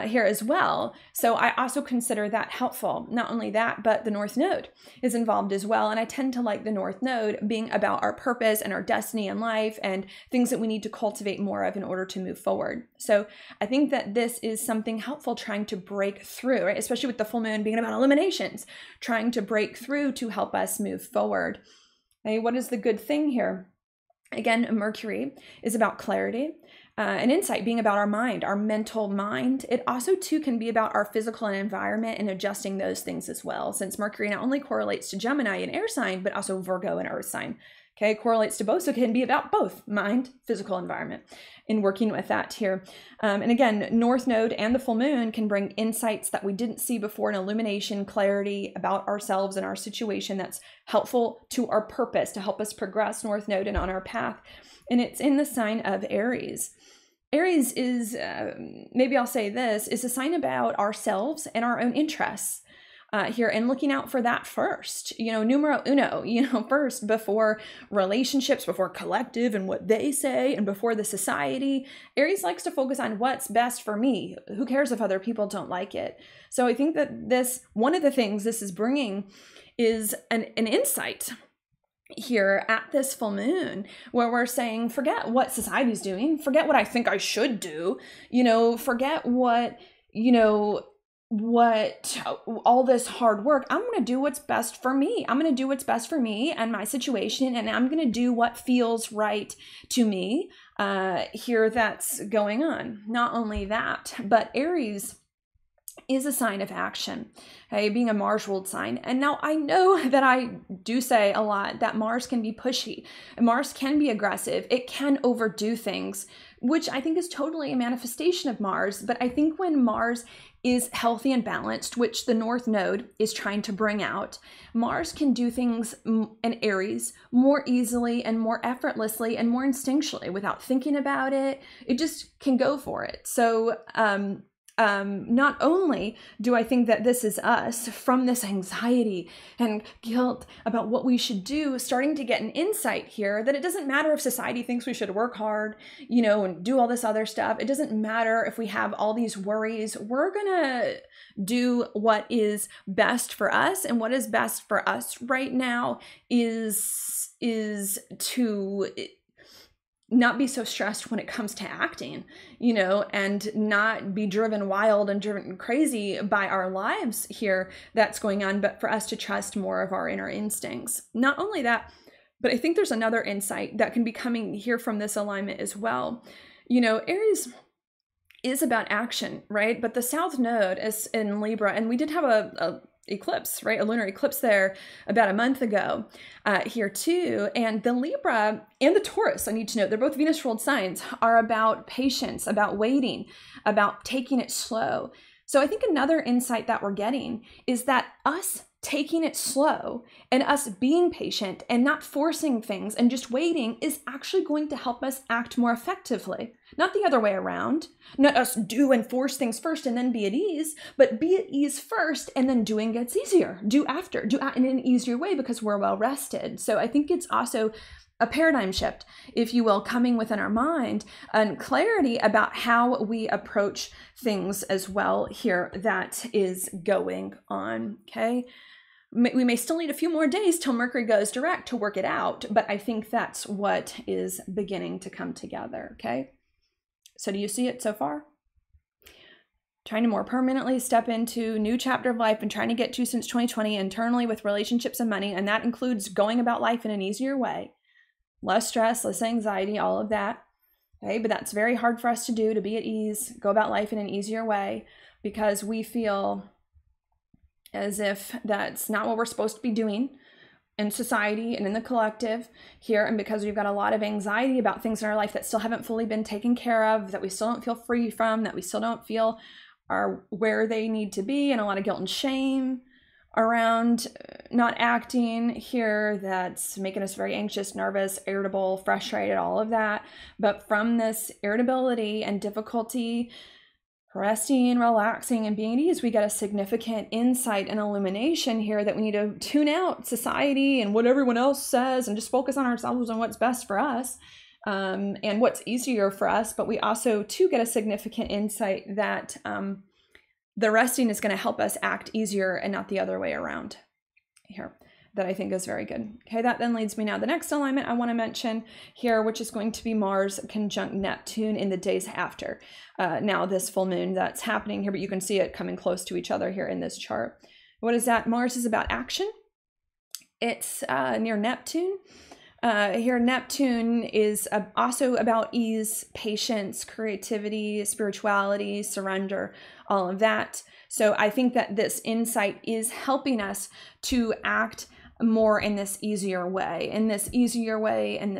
here as well. So I also consider that helpful. Not only that, but the North Node is involved as well. And I tend to like the North Node being about our purpose and our destiny in life and things that we need to cultivate more of in order to move forward. So I think that this is something helpful trying to break through, right? Especially with the full moon being about eliminations, trying to break through to help us move forward. Okay, what is the good thing here? Again, Mercury is about clarity and insight, being about our mind, our mental mind. It also too can be about our physical and environment and adjusting those things as well, since Mercury not only correlates to Gemini, an air sign, but also Virgo, an earth sign. Okay, correlates to both, so it can be about both mind, physical environment, in working with that here. And again, North Node and the full moon can bring insights that we didn't see before, an illumination, clarity about ourselves and our situation that's helpful to our purpose, to help us progress North Node and on our path. And it's in the sign of Aries. Aries is, maybe I'll say this, is a sign about ourselves and our own interests. Here and looking out for that first, numero uno, first before relationships, before collective and what they say, and before the society. Aries likes to focus on what's best for me. Who cares if other people don't like it? So I think that one of the things this is bringing is an insight here at this full moon where we're saying, forget what society's doing, forget what I think I should do, forget what all this hard work. I'm going to do what's best for me. I'm going to do what's best for me and my situation, and I'm going to do what feels right to me here that's going on. Not only that, but Aries is a sign of action, okay, being a Mars ruled sign. And now I know that I do say a lot that Mars can be pushy, and Mars can be aggressive. It can overdo things, which I think is totally a manifestation of Mars. But I think when Mars is healthy and balanced, which the North Node is trying to bring out, Mars can do things in Aries more easily and more effortlessly and more instinctually without thinking about it. It just can go for it. So, not only do I think that this is us from this anxiety and guilt about what we should do, starting to get an insight here that it doesn't matter if society thinks we should work hard, and do all this other stuff. It doesn't matter if we have all these worries. We're gonna do what is best for us, and what is best for us right now is to not be so stressed when it comes to acting, and not be driven wild and driven crazy by our lives here that's going on, but for us to trust more of our inner instincts. Not only that, but I think there's another insight that can be coming here from this alignment as well. Aries is about action, right? But the South Node is in Libra, and we did have a eclipse, right? A lunar eclipse there about a month ago here too. And the Libra and the Taurus, I need to note, they're both Venus ruled signs, are about patience, about waiting, about taking it slow. So I think another insight that we're getting is that us taking it slow and us being patient and not forcing things and just waiting is actually going to help us act more effectively. Not the other way around. Not us do and force things first and then be at ease, but be at ease first and then doing gets easier. Do in an easier way because we're well rested. So I think it's also a paradigm shift, if you will, coming within our mind, and clarity about how we approach things as well here that is going on, okay? We may still need a few more days till Mercury goes direct to work it out, but I think that's what is beginning to come together, okay? So do you see it so far? Trying to more permanently step into a new chapter of life and trying to get to since 2020 internally with relationships and money, and that includes going about life in an easier way. Less stress, less anxiety, all of that, okay? But that's very hard for us to do, to be at ease, go about life in an easier way, because we feel as if that's not what we're supposed to be doing, in society and in the collective here, and because we've got a lot of anxiety about things in our life that still haven't fully been taken care of, that we still don't feel free from, that we still don't feel are where they need to be, and a lot of guilt and shame around not acting here, that's making us very anxious, nervous, irritable, frustrated, all of that. But from this irritability and difficulty resting, relaxing, and being at ease, we get a significant insight and illumination here that we need to tune out society and what everyone else says and just focus on ourselves and what's best for us, and what's easier for us. But we also too get a significant insight that the resting is going to help us act easier and not the other way around here. That I think is very good. Okay, that then leads me now to the next alignment I want to mention here, which is going to be Mars conjunct Neptune in the days after. Now this full moon that's happening here, but you can see it coming close to each other here in this chart. What is that? Mars is about action. It's near Neptune. Here, Neptune is also about ease, patience, creativity, spirituality, surrender, all of that. So I think that this insight is helping us to act more in this easier way, in this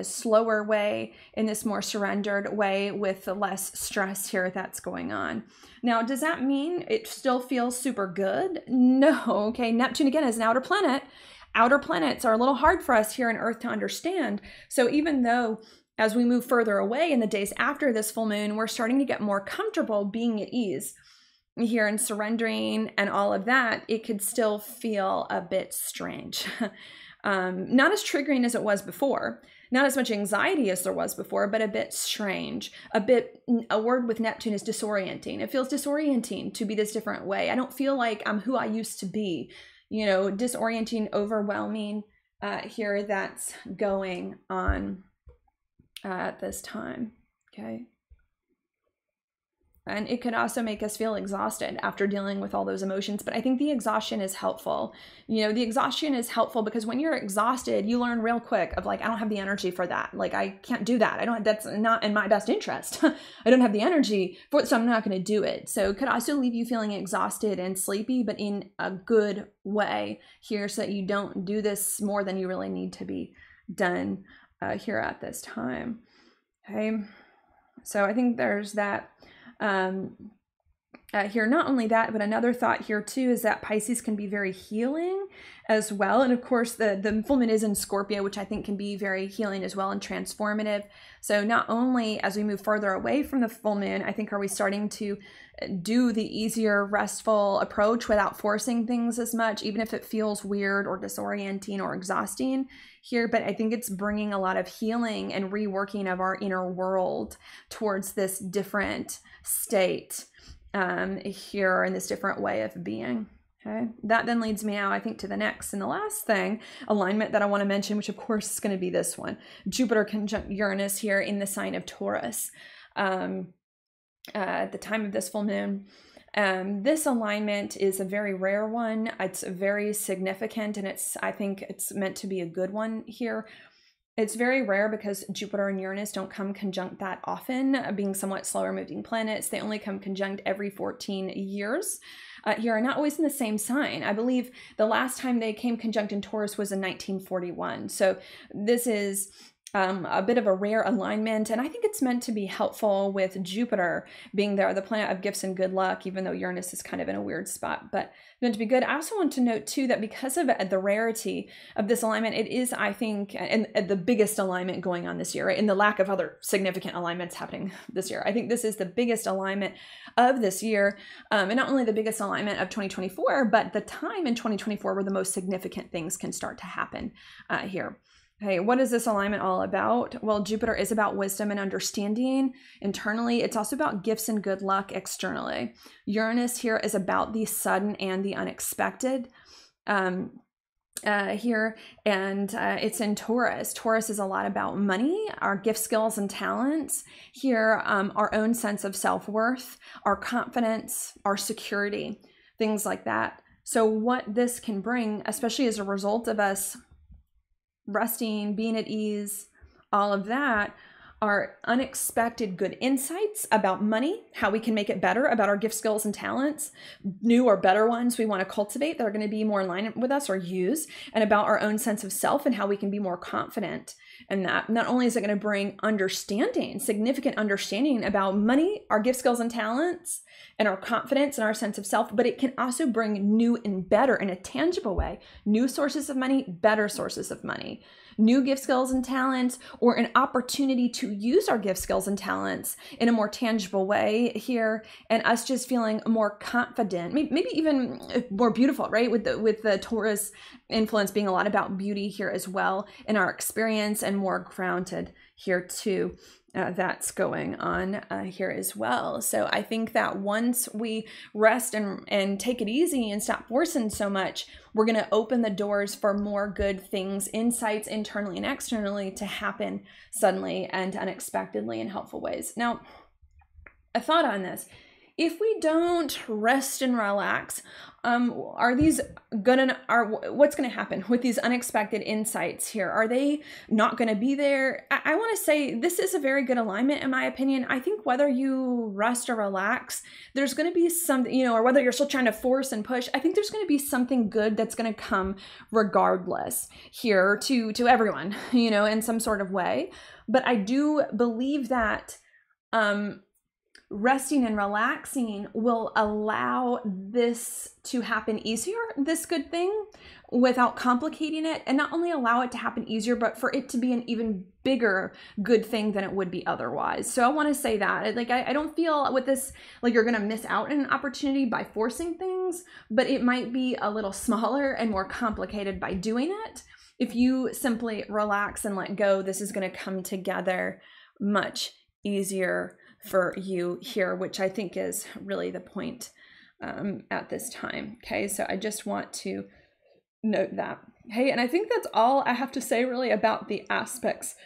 slower way, in this more surrendered way with less stress here that's going on. Now, does that mean it still feels super good? No. Okay, Neptune again is an outer planet. Outer planets are a little hard for us here on Earth to understand. So even though as we move further away in the days after this full moon, we're starting to get more comfortable being at ease here and surrendering and all of that, it could still feel a bit strange. Not as triggering as it was before, not as much anxiety as there was before, but a bit strange. A word with Neptune is disorienting. It feels disorienting to be this different way. I don't feel like I'm who I used to be, disorienting, overwhelming here that's going on at this time, okay? And it could also make us feel exhausted after dealing with all those emotions. But I think the exhaustion is helpful. The exhaustion is helpful because when you're exhausted, you learn real quick of like, I don't have the energy for that. Like, I can't do that. That's not in my best interest. I don't have the energy for it, so I'm not going to do it. So it could also leave you feeling exhausted and sleepy, but in a good way here, so that you don't do this more than you really need to be done here at this time. Okay. So I think there's that. Here, not only that, but another thought here too is that Pisces can be very healing as well. And of course, the full moon is in Scorpio, which I think can be very healing as well and transformative. So not only as we move further away from the full moon, I think are we starting to do the easier, restful approach without forcing things as much, even if it feels weird or disorienting or exhausting here. But I think it's bringing a lot of healing and reworking of our inner world towards this different state here in this different way of being. Okay, that then leads me now, I think, to the next and the last alignment that I want to mention, which of course is going to be this one, Jupiter conjunct Uranus here in the sign of Taurus at the time of this full moon. This alignment is a very rare one. It's very significant, and I think it's meant to be a good one here. It's very rare because Jupiter and Uranus don't come conjunct that often, being somewhat slower moving planets. They only come conjunct every 14 years. Here are not always in the same sign. I believe the last time they came conjunct in Taurus was in 1941. So this is a bit of a rare alignment, and I think it's meant to be helpful with Jupiter being there, the planet of gifts and good luck, even though Uranus is kind of in a weird spot, but meant to be good. I also want to note too that because of the rarity of this alignment, it is, I think, and the biggest alignment going on this year, right? In the lack of other significant alignments happening this year. I think this is the biggest alignment of this year, and not only the biggest alignment of 2024, but the time in 2024 where the most significant things can start to happen here. Okay, what is this alignment all about? Well, Jupiter is about wisdom and understanding internally. It's also about gifts and good luck externally. Uranus here is about the sudden and the unexpected here, and it's in Taurus. Taurus is a lot about money, our gift, skills, and talents. Here, our own sense of self-worth, our confidence, our security, things like that. So what this can bring, especially as a result of us resting, being at ease, all of that, are unexpected good insights about money, how we can make it better, about our gift, skills, and talents, new or better ones we want to cultivate that are going to be more in line with us or use, and about our own sense of self and how we can be more confident. And that not only is it going to bring understanding, significant understanding about money, our gift, skills, and talents, and our confidence and our sense of self, but it can also bring new and better in a tangible way, new sources of money, better sources of money, new gift, skills, and talents, or an opportunity to use our gift, skills, and talents in a more tangible way here, and us just feeling more confident, maybe even more beautiful, right? With the Taurus influence being a lot about beauty here as well in our experience, and more grounded here too. That's going on here as well. So I think that once we rest and take it easy and stop forcing so much, we're going to open the doors for more good things, insights internally and externally to happen suddenly and unexpectedly in helpful ways. Now, a thought on this. If we don't rest and relax, what's going to happen with these unexpected insights here? Are they not going to be there? I want to say this is a very good alignment in my opinion. I think whether you rest or relax, there's going to be something, or whether you're still trying to force and push, I think there's going to be something good that's going to come regardless here to everyone, in some sort of way. But I do believe that, resting and relaxing will allow this to happen easier, this good thing, without complicating it, and not only allow it to happen easier, but for it to be an even bigger good thing than it would be otherwise. So I want to say that, I don't feel with this, like you're going to miss out on an opportunity by forcing things, but it might be a little smaller and more complicated by doing it. If you simply relax and let go, this is going to come together much easier for you here, which I think is really the point at this time. Okay, so I just want to note that. Hey, and I think that's all I have to say really about the aspects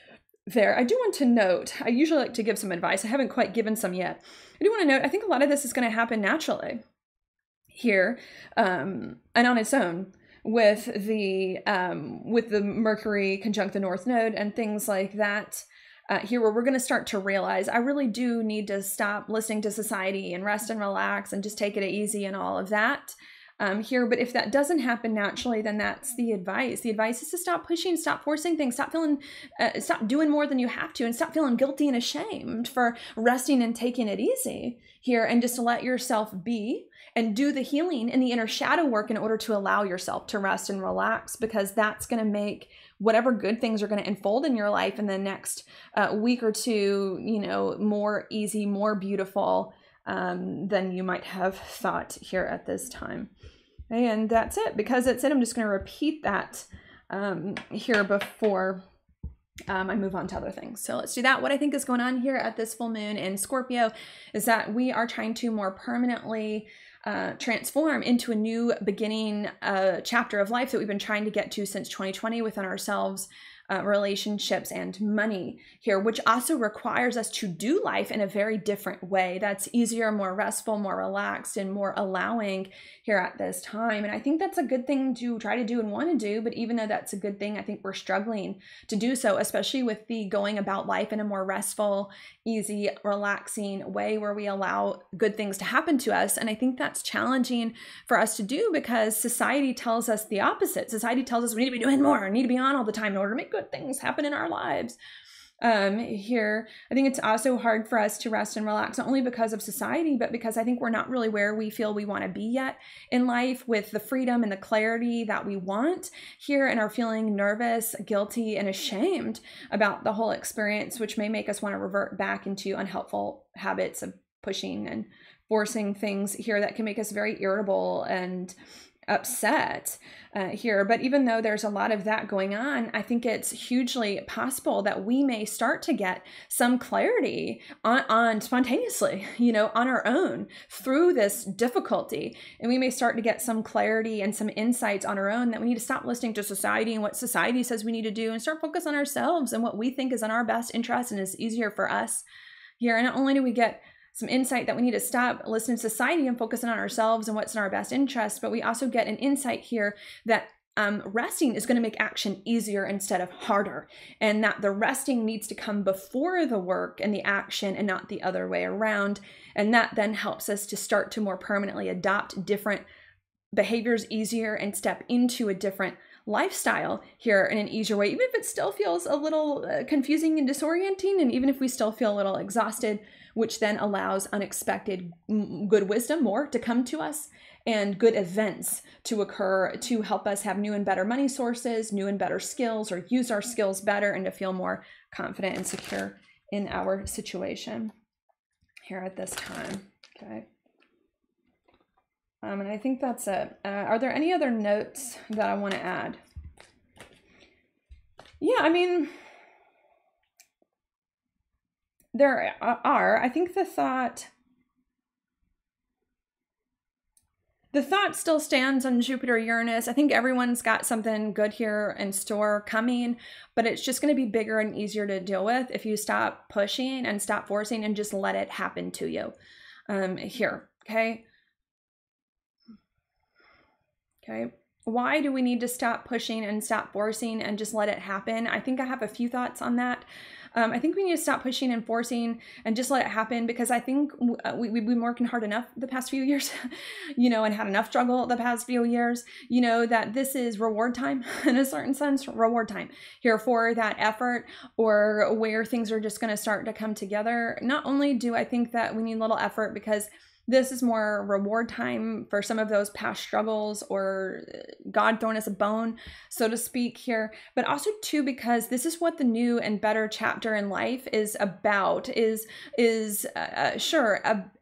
there. I do want to note, I usually like to give some advice. I haven't quite given some yet. I do want to note, I think a lot of this is going to happen naturally here and on its own with the Mercury conjunct the North Node and things like that. Here where we're going to start to realize I really do need to stop listening to society and rest and relax and just take it easy and all of that here. But if that doesn't happen naturally, then that's the advice. The advice is to stop pushing, stop forcing things, stop doing more than you have to, and stop feeling guilty and ashamed for resting and taking it easy here, and just to let yourself be and do the healing and the inner shadow work in order to allow yourself to rest and relax, because that's going to make whatever good things are going to unfold in your life in the next week or two, more easy, more beautiful than you might have thought here at this time. And that's it. Because that's it, I'm just going to repeat that here before I move on to other things. So let's do that. What I think is going on here at this full moon in Scorpio is that we are trying to more permanently transform into a new beginning chapter of life that we've been trying to get to since 2020 within ourselves, relationships, and money here, which also requires us to do life in a very different way that's easier, more restful, more relaxed, and more allowing here at this time. And I think that's a good thing to try to do and want to do. But even though that's a good thing, I think we're struggling to do so, especially with the going about life in a more restful, easy, relaxing way where we allow good things to happen to us. And I think that's challenging for us to do because society tells us the opposite. Society tells us we need to be doing more, need to be on all the time in order to make good things happen in our lives. Here, I think it's also hard for us to rest and relax, not only because of society, but because I think we're not really where we feel we want to be yet in life with the freedom and the clarity that we want here, and are feeling nervous, guilty, and ashamed about the whole experience, which may make us want to revert back into unhelpful habits of pushing and forcing things here that can make us very irritable and upset here. But even though there's a lot of that going on, I think it's hugely possible that we may start to get some clarity on spontaneously, on our own through this difficulty. And we may start to get some clarity and some insights on our own that we need to stop listening to society and what society says we need to do and start focus on ourselves and what we think is in our best interest and is easier for us here. And not only do we get some insight that we need to stop listening to society and focusing on ourselves and what's in our best interest, but we also get an insight here that resting is going to make action easier instead of harder, and that the resting needs to come before the work and the action and not the other way around. And that then helps us to start to more permanently adopt different behaviors easier and step into a different lifestyle here in an easier way, even if it still feels a little confusing and disorienting, and even if we still feel a little exhausted, which then allows unexpected good wisdom more to come to us and good events to occur to help us have new and better money sources, new and better skills, or use our skills better and to feel more confident and secure in our situation here at this time. Okay. And I think that's it. Are there any other notes that I want to add? Yeah, I mean, there are. I think the thought still stands on Jupiter, Uranus. I think everyone's got something good here in store coming, but it's just going to be bigger and easier to deal with if you stop pushing and stop forcing and just let it happen to you here. Okay. Okay. Why do we need to stop pushing and stop forcing and just let it happen? I think I have a few thoughts on that. I think we need to stop pushing and forcing and just let it happen, because I think we've been working hard enough the past few years, you know, and had enough struggle the past few years, you know, that this is reward time in a certain sense, reward time here for that effort, or where things are just going to start to come together. Not only do I think that we need a little effort because this is more reward time for some of those past struggles or God throwing us a bone, so to speak here, but also too, because this is what the new and better chapter in life is about,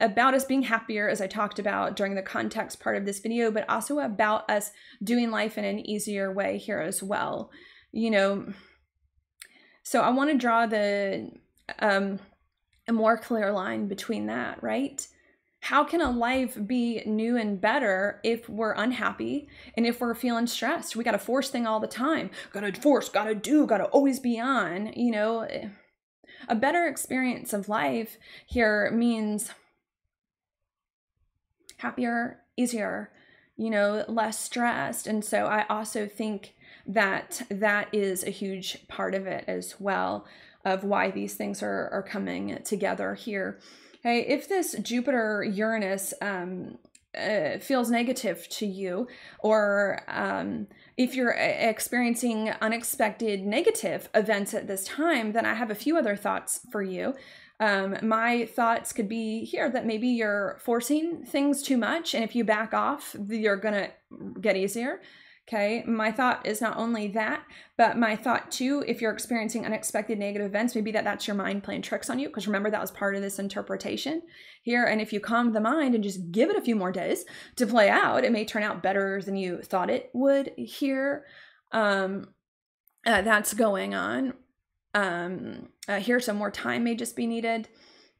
about us being happier, as I talked about during the context part of this video, but also about us doing life in an easier way here as well, you know. So I want to draw a more clear line between that, right? How can a life be new and better if we're unhappy and if we're feeling stressed? We got to force thing all the time. Got to force, got to do, got to always be on. You know, a better experience of life here means happier, easier, you know, less stressed. And so I also think that that is a huge part of it as well, of why these things are coming together here. Okay, if this Jupiter-Uranus feels negative to you, or if you're experiencing unexpected negative events at this time, then I have a few other thoughts for you. My thoughts could be here that maybe you're forcing things too much, and if you back off, you're gonna get easier. Okay, my thought is not only that, but my thought too, if you're experiencing unexpected negative events, maybe that's your mind playing tricks on you, because remember that was part of this interpretation here. And if you calm the mind and just give it a few more days to play out, it may turn out better than you thought it would here. That's going on. Here, some more time may just be needed.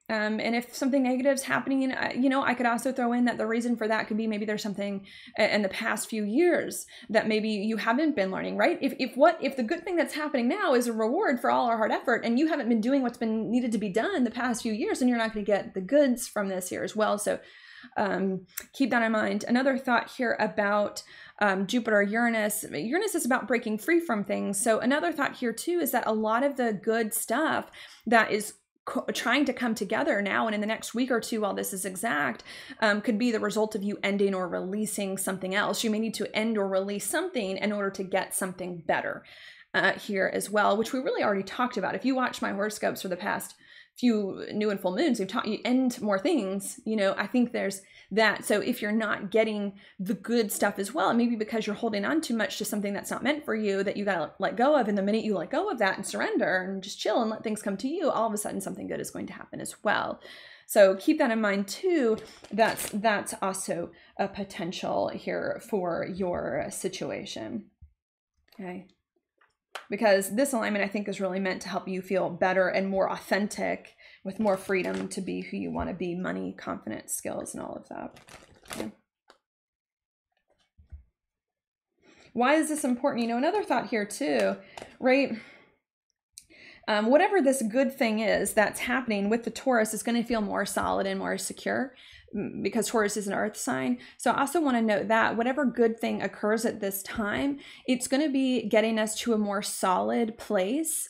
And if something negative is happening, you know, I could also throw in that the reason for that could be maybe there's something in the past few years that maybe you haven't been learning, right? If the good thing that's happening now is a reward for all our hard effort, and you haven't been doing what's been needed to be done the past few years, then you're not going to get the goods from this here as well. So keep that in mind. Another thought here about Jupiter, Uranus is about breaking free from things. So another thought here too is that a lot of the good stuff that is trying to come together now and in the next week or two while this is exact could be the result of you ending or releasing something else. You may need to end or release something in order to get something better here as well, which we really already talked about. If you watch my horoscopes for the past few new and full moons, we've taught you end more things, you know. I think there's that. So if you're not getting the good stuff as well, maybe because you're holding on too much to something that's not meant for you, that you got to let go of, and the minute you let go of that and surrender and just chill and let things come to you, all of a sudden something good is going to happen as well. So keep that in mind too. That's also a potential here for your situation. Okay. Because this alignment, I think, is really meant to help you feel better and more authentic, with more freedom to be who you want to be, money, confidence, skills, and all of that. Okay. Why is this important? You know, another thought here too, right? whatever this good thing is that's happening with the Taurus is going to feel more solid and more secure, because Taurus is an earth sign. So I also want to note that whatever good thing occurs at this time, it's going to be getting us to a more solid place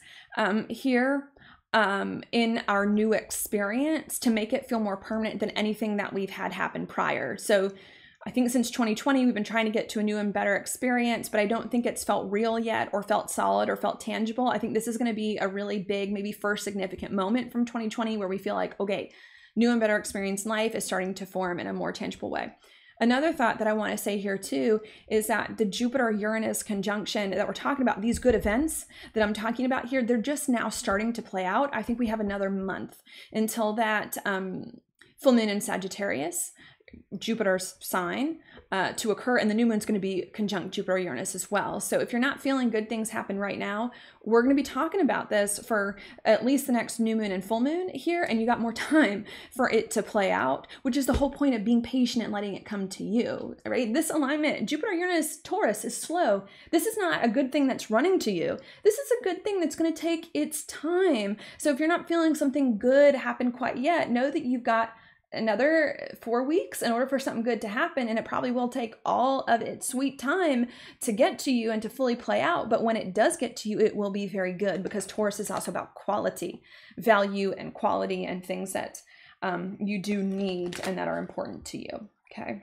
here in our new experience, to make it feel more permanent than anything that we've had happen prior. So I think since 2020, we've been trying to get to a new and better experience, but I don't think it's felt real yet, or felt solid, or felt tangible. I think this is going to be a really big, maybe first significant moment from 2020 where we feel like, okay, new and better experience in life is starting to form in a more tangible way. Another thought that I want to say here too is that the Jupiter-Uranus conjunction that we're talking about, these good events that I'm talking about here, they're just now starting to play out. I think we have another month until that full moon in Sagittarius, Jupiter's sign, to occur, and the new moon's going to be conjunct Jupiter Uranus as well. So if you're not feeling good things happen right now, we're going to be talking about this for at least the next new moon and full moon here, and you got more time for it to play out, which is the whole point of being patient and letting it come to you, right? This alignment, Jupiter Uranus Taurus, is slow. This is not a good thing that's running to you. This is a good thing that's going to take its time. So if you're not feeling something good happen quite yet, know that you've got another 4 weeks in order for something good to happen, and it probably will take all of its sweet time to get to you and to fully play out. But when it does get to you, it will be very good, because Taurus is also about quality, value, and quality, and things that you do need and that are important to you. Okay.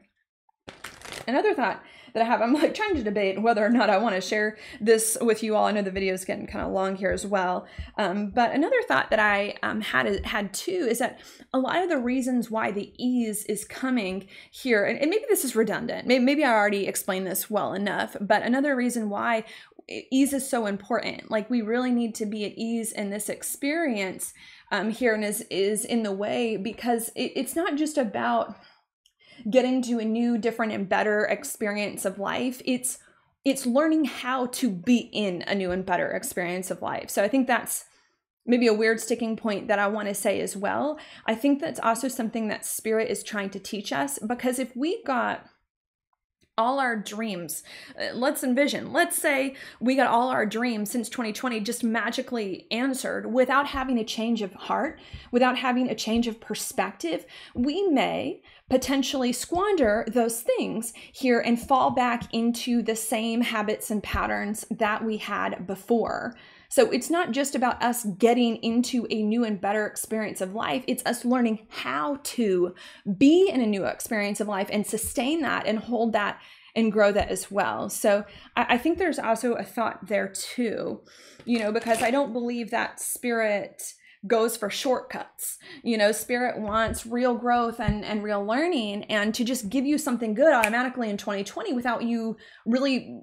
Another thought that I have, I'm like trying to debate whether or not I want to share this with you all. I know the video is getting kind of long here as well. But another thought that I had too is that a lot of the reasons why the ease is coming here, and maybe this is redundant, maybe I already explained this well enough, but another reason why ease is so important, like we really need to be at ease in this experience here, and is in the way, because it's not just about getting to a new, different, and better experience of life. It's learning how to be in a new and better experience of life. So I think that's maybe a weird sticking point that I want to say as well. I think that's also something that Spirit is trying to teach us, because if we got all our dreams, let's say we got all our dreams since 2020 just magically answered without having a change of heart, without having a change of perspective, we may potentially squander those things here and fall back into the same habits and patterns that we had before. So it's not just about us getting into a new and better experience of life. It's us learning how to be in a new experience of life and sustain that and hold that and grow that as well. So I think there's also a thought there too, because I don't believe that Spirit goes for shortcuts. Spirit wants real growth and real learning, and to just give you something good automatically in 2020 without you really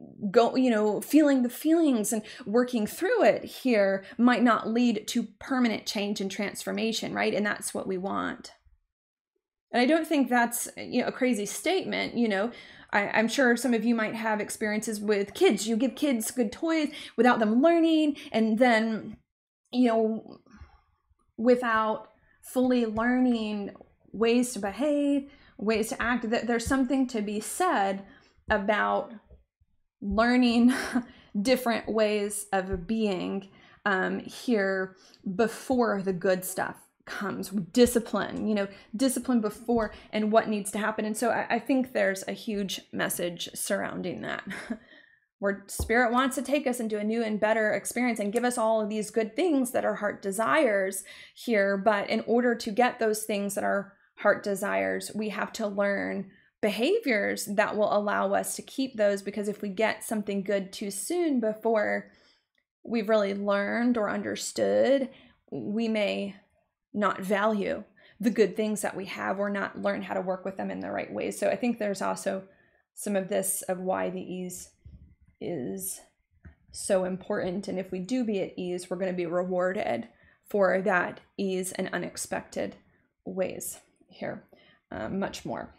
feeling the feelings and working through it here might not lead to permanent change and transformation, right? And that's what we want. And I don't think that's a crazy statement. I'm sure some of you might have experiences with kids. You give kids good toys without them learning, and then without fully learning ways to behave, ways to act. There's something to be said about learning different ways of being here before the good stuff comes. Discipline before and what needs to happen. And so I think there's a huge message surrounding that. Where Spirit wants to take us into a new and better experience and give us all of these good things that our heart desires here. But in order to get those things that our heart desires, we have to learn behaviors that will allow us to keep those, because if we get something good too soon before we've really learned or understood, we may not value the good things that we have or not learn how to work with them in the right way. So I think there's also some of this of why the ease is so important. And if we do be at ease, we're going to be rewarded for that ease in unexpected ways here, much more.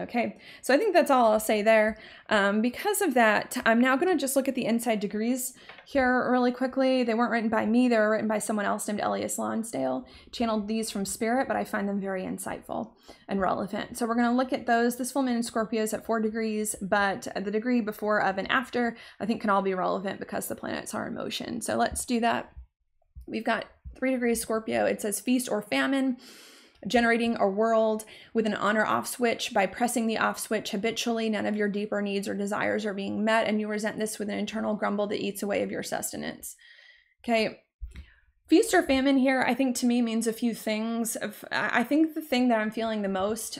Okay, so I think that's all I'll say there. Because of that, I'm now going to just look at the inside degrees here really quickly. They weren't written by me. They were written by someone else named Elias Lonsdale. Channeled these from Spirit, but I find them very insightful and relevant. So we're going to look at those. This full moon in Scorpio is at 4 degrees, but the degree before, of, and after, I think can all be relevant because the planets are in motion. So let's do that. We've got 3 degrees Scorpio. It says feast or famine, generating a world with an on or off switch. By pressing the off switch habitually, none of your deeper needs or desires are being met, and you resent this with an internal grumble that eats away of your sustenance. Okay. Feast or famine here, I think to me means a few things. I think the thing that I'm feeling the most,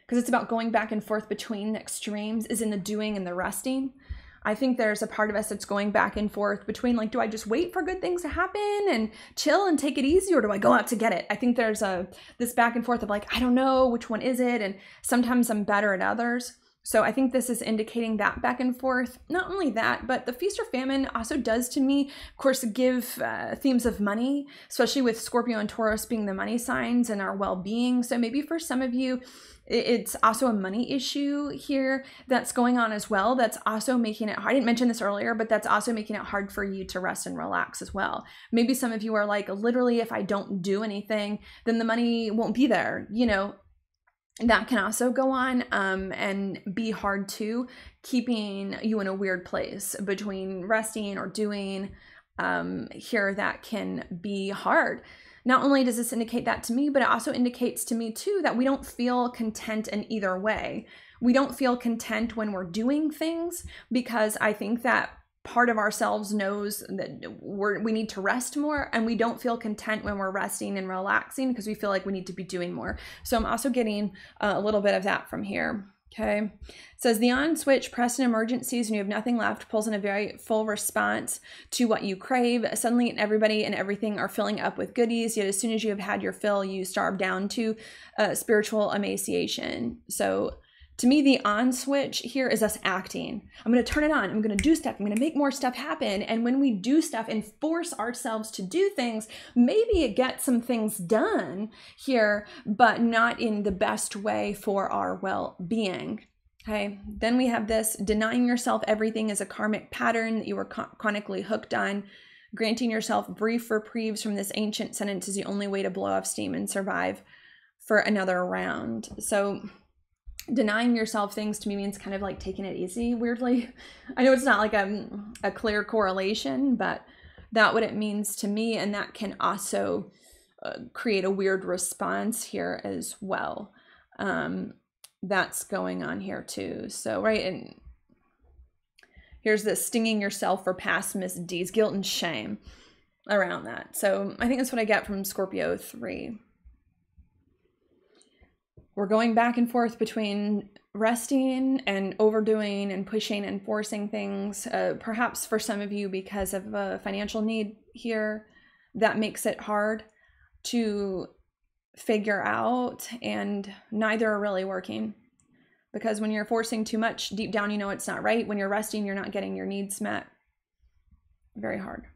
because it's about going back and forth between extremes, is in the doing and the resting. I think there's a part of us that's going back and forth between, like, do I just wait for good things to happen and chill and take it easy, or do I go out to get it? I think there's this back and forth of like, I don't know, which one is it? And sometimes I'm better at others. So I think this is indicating that back and forth. Not only that, but the feast or famine also does to me, of course, give themes of money, especially with Scorpio and Taurus being the money signs and our well-being. So maybe for some of you, it's also a money issue here that's going on as well. That's also making it hard. I didn't mention this earlier, but that's also making it hard for you to rest and relax as well. Maybe some of you are like, literally, if I don't do anything, then the money won't be there. You know, that can also go on and be hard too, keeping you in a weird place between resting or doing here. That can be hard. Not only does this indicate that to me, but it also indicates to me too that we don't feel content in either way. We don't feel content when we're doing things, because I think that part of ourselves knows that we need to rest more, and we don't feel content when we're resting and relaxing because we feel like we need to be doing more. So I'm also getting a little bit of that from here. Okay. It says the on switch pressed in emergencies and you have nothing left pulls in a very full response to what you crave. Suddenly everybody and everything are filling up with goodies, yet as soon as you have had your fill, you starve down to spiritual emaciation. So to me, the on switch here is us acting. I'm going to turn it on. I'm going to do stuff. I'm going to make more stuff happen. And when we do stuff and force ourselves to do things, maybe it gets some things done here, but not in the best way for our well-being. Okay. Then we have this: denying yourself everything is a karmic pattern that you were chronically hooked on. Granting yourself brief reprieves from this ancient sentence is the only way to blow off steam and survive for another round. So denying yourself things to me means kind of like taking it easy, weirdly. I know it's not like a clear correlation, but that's what it means to me. And that can also create a weird response here as well. That's going on here too. So, right. And here's this: stinging yourself for past misdeeds, guilt and shame around that. So I think that's what I get from Scorpio 3. We're going back and forth between resting and overdoing and pushing and forcing things. Perhaps for some of you, because of a financial need here, that makes it hard to figure out, and neither are really working. Because when you're forcing too much, deep down you know it's not right. When you're resting, you're not getting your needs met. Very hard.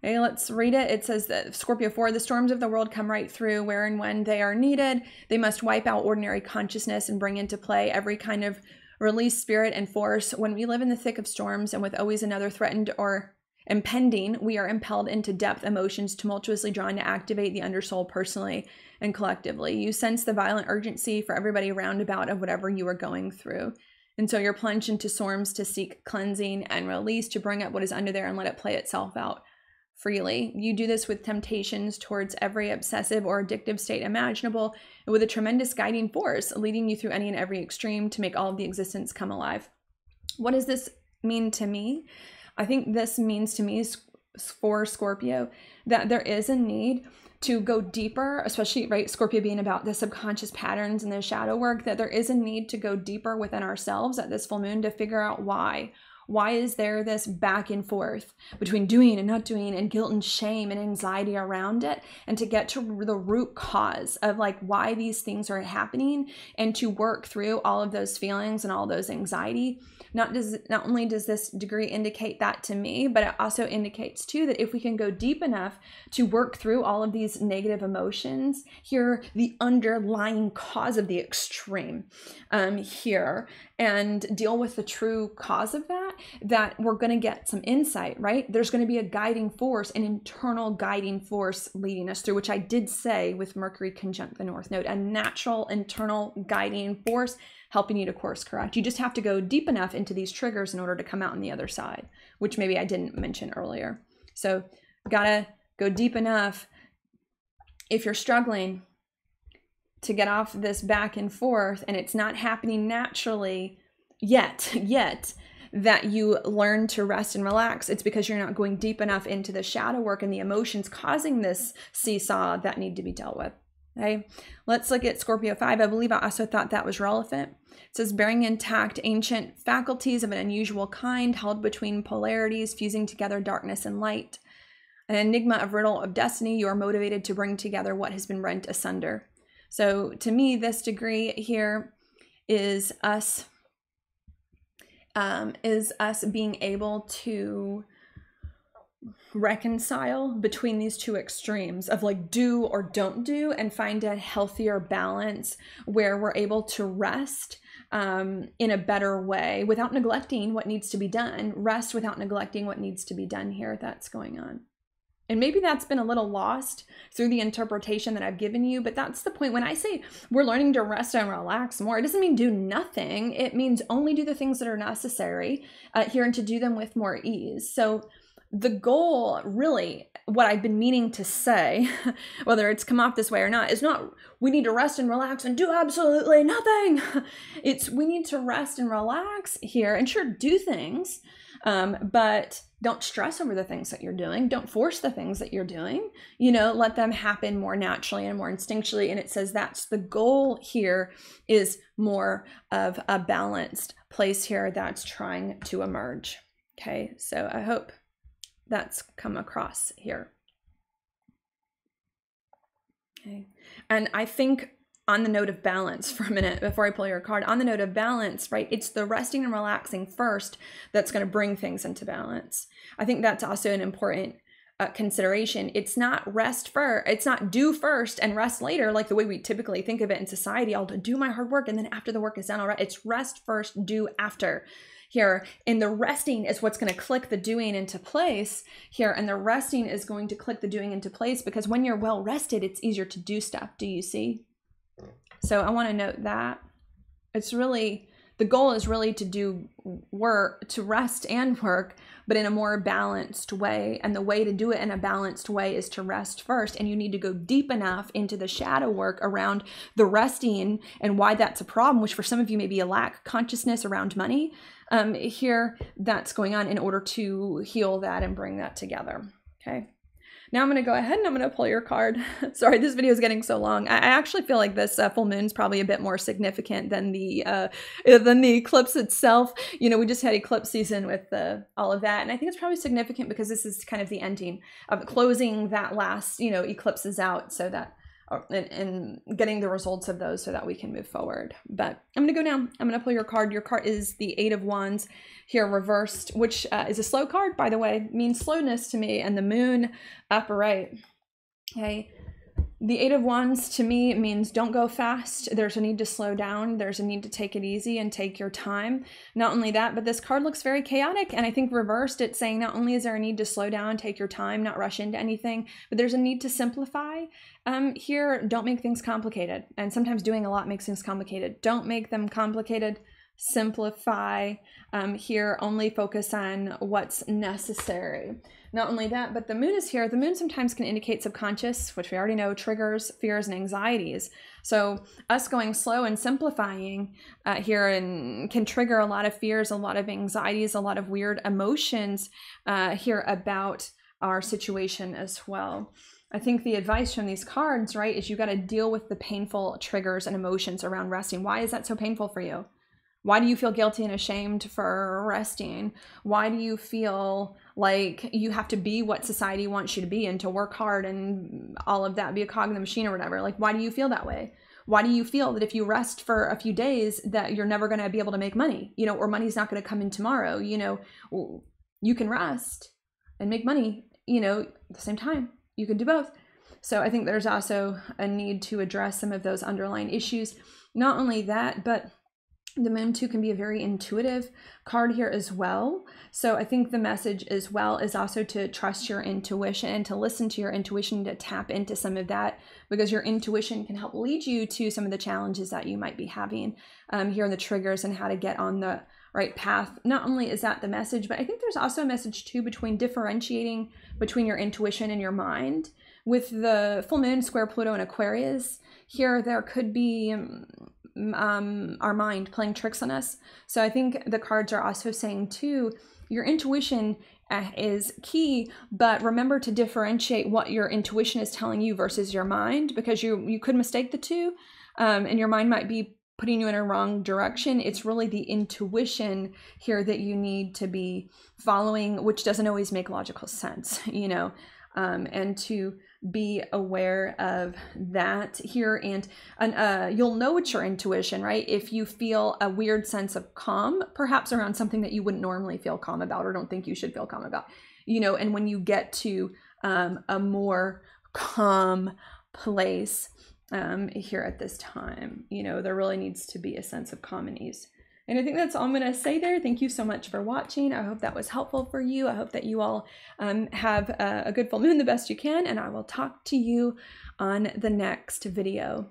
Okay, let's read it. It says that Scorpio 4, the storms of the world come right through where and when they are needed. They must wipe out ordinary consciousness and bring into play every kind of release, spirit, and force. When we live in the thick of storms and with always another threatened or impending, we are impelled into depth emotions, tumultuously drawn to activate the undersoul personally and collectively. You sense the violent urgency for everybody roundabout of whatever you are going through. And so you're plunged into storms to seek cleansing and release, to bring up what is under there and let it play itself out freely. You do this with temptations towards every obsessive or addictive state imaginable, and with a tremendous guiding force leading you through any and every extreme to make all of the existence come alive. What does this mean to me? I think this means to me, for Scorpio, that there is a need to go deeper, especially, right, Scorpio being about the subconscious patterns and the shadow work, that there is a need to go deeper within ourselves at this full moon to figure out why. Why is there this back and forth between doing and not doing, and guilt and shame and anxiety around it, and to get to the root cause of like why these things are happening, and to work through all of those feelings and all those anxiety. Not only does this degree indicate that to me, but it also indicates too that if we can go deep enough to work through all of these negative emotions, hear the underlying cause of the extreme here, and deal with the true cause of that we're going to get some insight, right? There's going to be a guiding force, an internal guiding force leading us through, which I did say with Mercury conjunct the North Node, a natural internal guiding force helping you to course correct. You just have to go deep enough into these triggers in order to come out on the other side, which maybe I didn't mention earlier. So Gotta go deep enough if you're struggling to get off this back and forth and it's not happening naturally yet, that you learn to rest and relax. It's because you're not going deep enough into the shadow work and the emotions causing this seesaw that need to be dealt with. Okay, let's look at Scorpio 5. I believe I also thought that was relevant. It says, bearing intact ancient faculties of an unusual kind, held between polarities, fusing together darkness and light. An enigma of riddle of destiny, you are motivated to bring together what has been rent asunder. So to me, this degree here is us being able to reconcile between these two extremes of like do or don't do, and find a healthier balance where we're able to rest in a better way without neglecting what needs to be done. Rest without neglecting what needs to be done here. That's going on. And maybe that's been a little lost through the interpretation that I've given you, but that's the point. When I say we're learning to rest and relax more, it doesn't mean do nothing. It means only do the things that are necessary here, and to do them with more ease. So the goal, really, what I've been meaning to say, whether it's come off this way or not, is not we need to rest and relax and do absolutely nothing. It's we need to rest and relax here, and sure, do things, but don't stress over the things that you're doing. Don't force the things that you're doing. You know, let them happen more naturally and more instinctually. And it says that's the goal here, is more of a balanced place here that's trying to emerge. Okay, so I hope that's come across here. Okay, and I think on the note of balance for a minute before I pull your card, on the note of balance, right? It's the resting and relaxing first that's going to bring things into balance. I think that's also an important consideration. It's not rest first, it's not do first and rest later, like the way we typically think of it in society. I'll do my hard work and then after the work is done, all right. It's rest first, do after. Here, and the resting is what's going to click the doing into place here, and the resting is going to click the doing into place, because when you're well rested, it's easier to do stuff. Do you see? So I want to note that it's really, the goal is really to do work, to rest and work, but in a more balanced way. And the way to do it in a balanced way is to rest first. And you need to go deep enough into the shadow work around the resting and why that's a problem, which for some of you may be a lack consciousness around money. Here, that's going on in order to heal that and bring that together. Okay. Now I'm going to go ahead and I'm going to pull your card. Sorry, this video is getting so long. I actually feel like this full moon is probably a bit more significant than the eclipse itself. You know, we just had eclipse season with all of that. And I think it's probably significant because this is kind of the ending of closing that last, you know, eclipses out, so that, and getting the results of those so that we can move forward. But I'm going to go now. I'm going to pull your card. Your card is the 8 of Wands here reversed, which is a slow card, by the way, means slowness to me, and the moon upright. Okay. The 8 of Wands to me means don't go fast. There's a need to slow down. There's a need to take it easy and take your time. Not only that, but this card looks very chaotic. And I think reversed, it's saying not only is there a need to slow down, take your time, not rush into anything, but there's a need to simplify. Here, don't make things complicated. And sometimes doing a lot makes things complicated. Don't make them complicated. Simplify. Here, only focus on what's necessary. Not only that, but the moon is here. The moon sometimes can indicate subconscious, which we already know triggers fears and anxieties. So us going slow and simplifying here and can trigger a lot of fears, a lot of anxieties, a lot of weird emotions here about our situation as well. I think the advice from these cards, right, is you got to deal with the painful triggers and emotions around resting. Why is that so painful for you? Why do you feel guilty and ashamed for resting? Why do you feel like you have to be what society wants you to be and to work hard and all of that, be a cog in the machine or whatever? Like, why do you feel that way? Why do you feel that if you rest for a few days that you're never going to be able to make money, you know, or money's not going to come in tomorrow? You know, you can rest and make money, you know, at the same time. You can do both. So I think there's also a need to address some of those underlying issues. Not only that, but the moon too can be a very intuitive card here as well. So I think the message as well is also to trust your intuition and to listen to your intuition, to tap into some of that, because your intuition can help lead you to some of the challenges that you might be having here, the triggers and how to get on the right path. Not only is that the message, but I think there's also a message too between differentiating between your intuition and your mind. With the full moon square Pluto in Aquarius, here there could be our mind playing tricks on us. So I think the cards are also saying too, your intuition is key, but remember to differentiate what your intuition is telling you versus your mind, because you could mistake the two, and your mind might be putting you in a wrong direction. It's really the intuition here that you need to be following, which doesn't always make logical sense, you know, and to be aware of that here. And you'll know it's your intuition, right? If you feel a weird sense of calm, perhaps around something that you wouldn't normally feel calm about or don't think you should feel calm about, you know, and when you get to a more calm place here at this time, you know, there really needs to be a sense of calm and ease. And I think that's all I'm going to say there. Thank you so much for watching. I hope that was helpful for you. I hope that you all have a good full moon the best you can, and I will talk to you on the next video.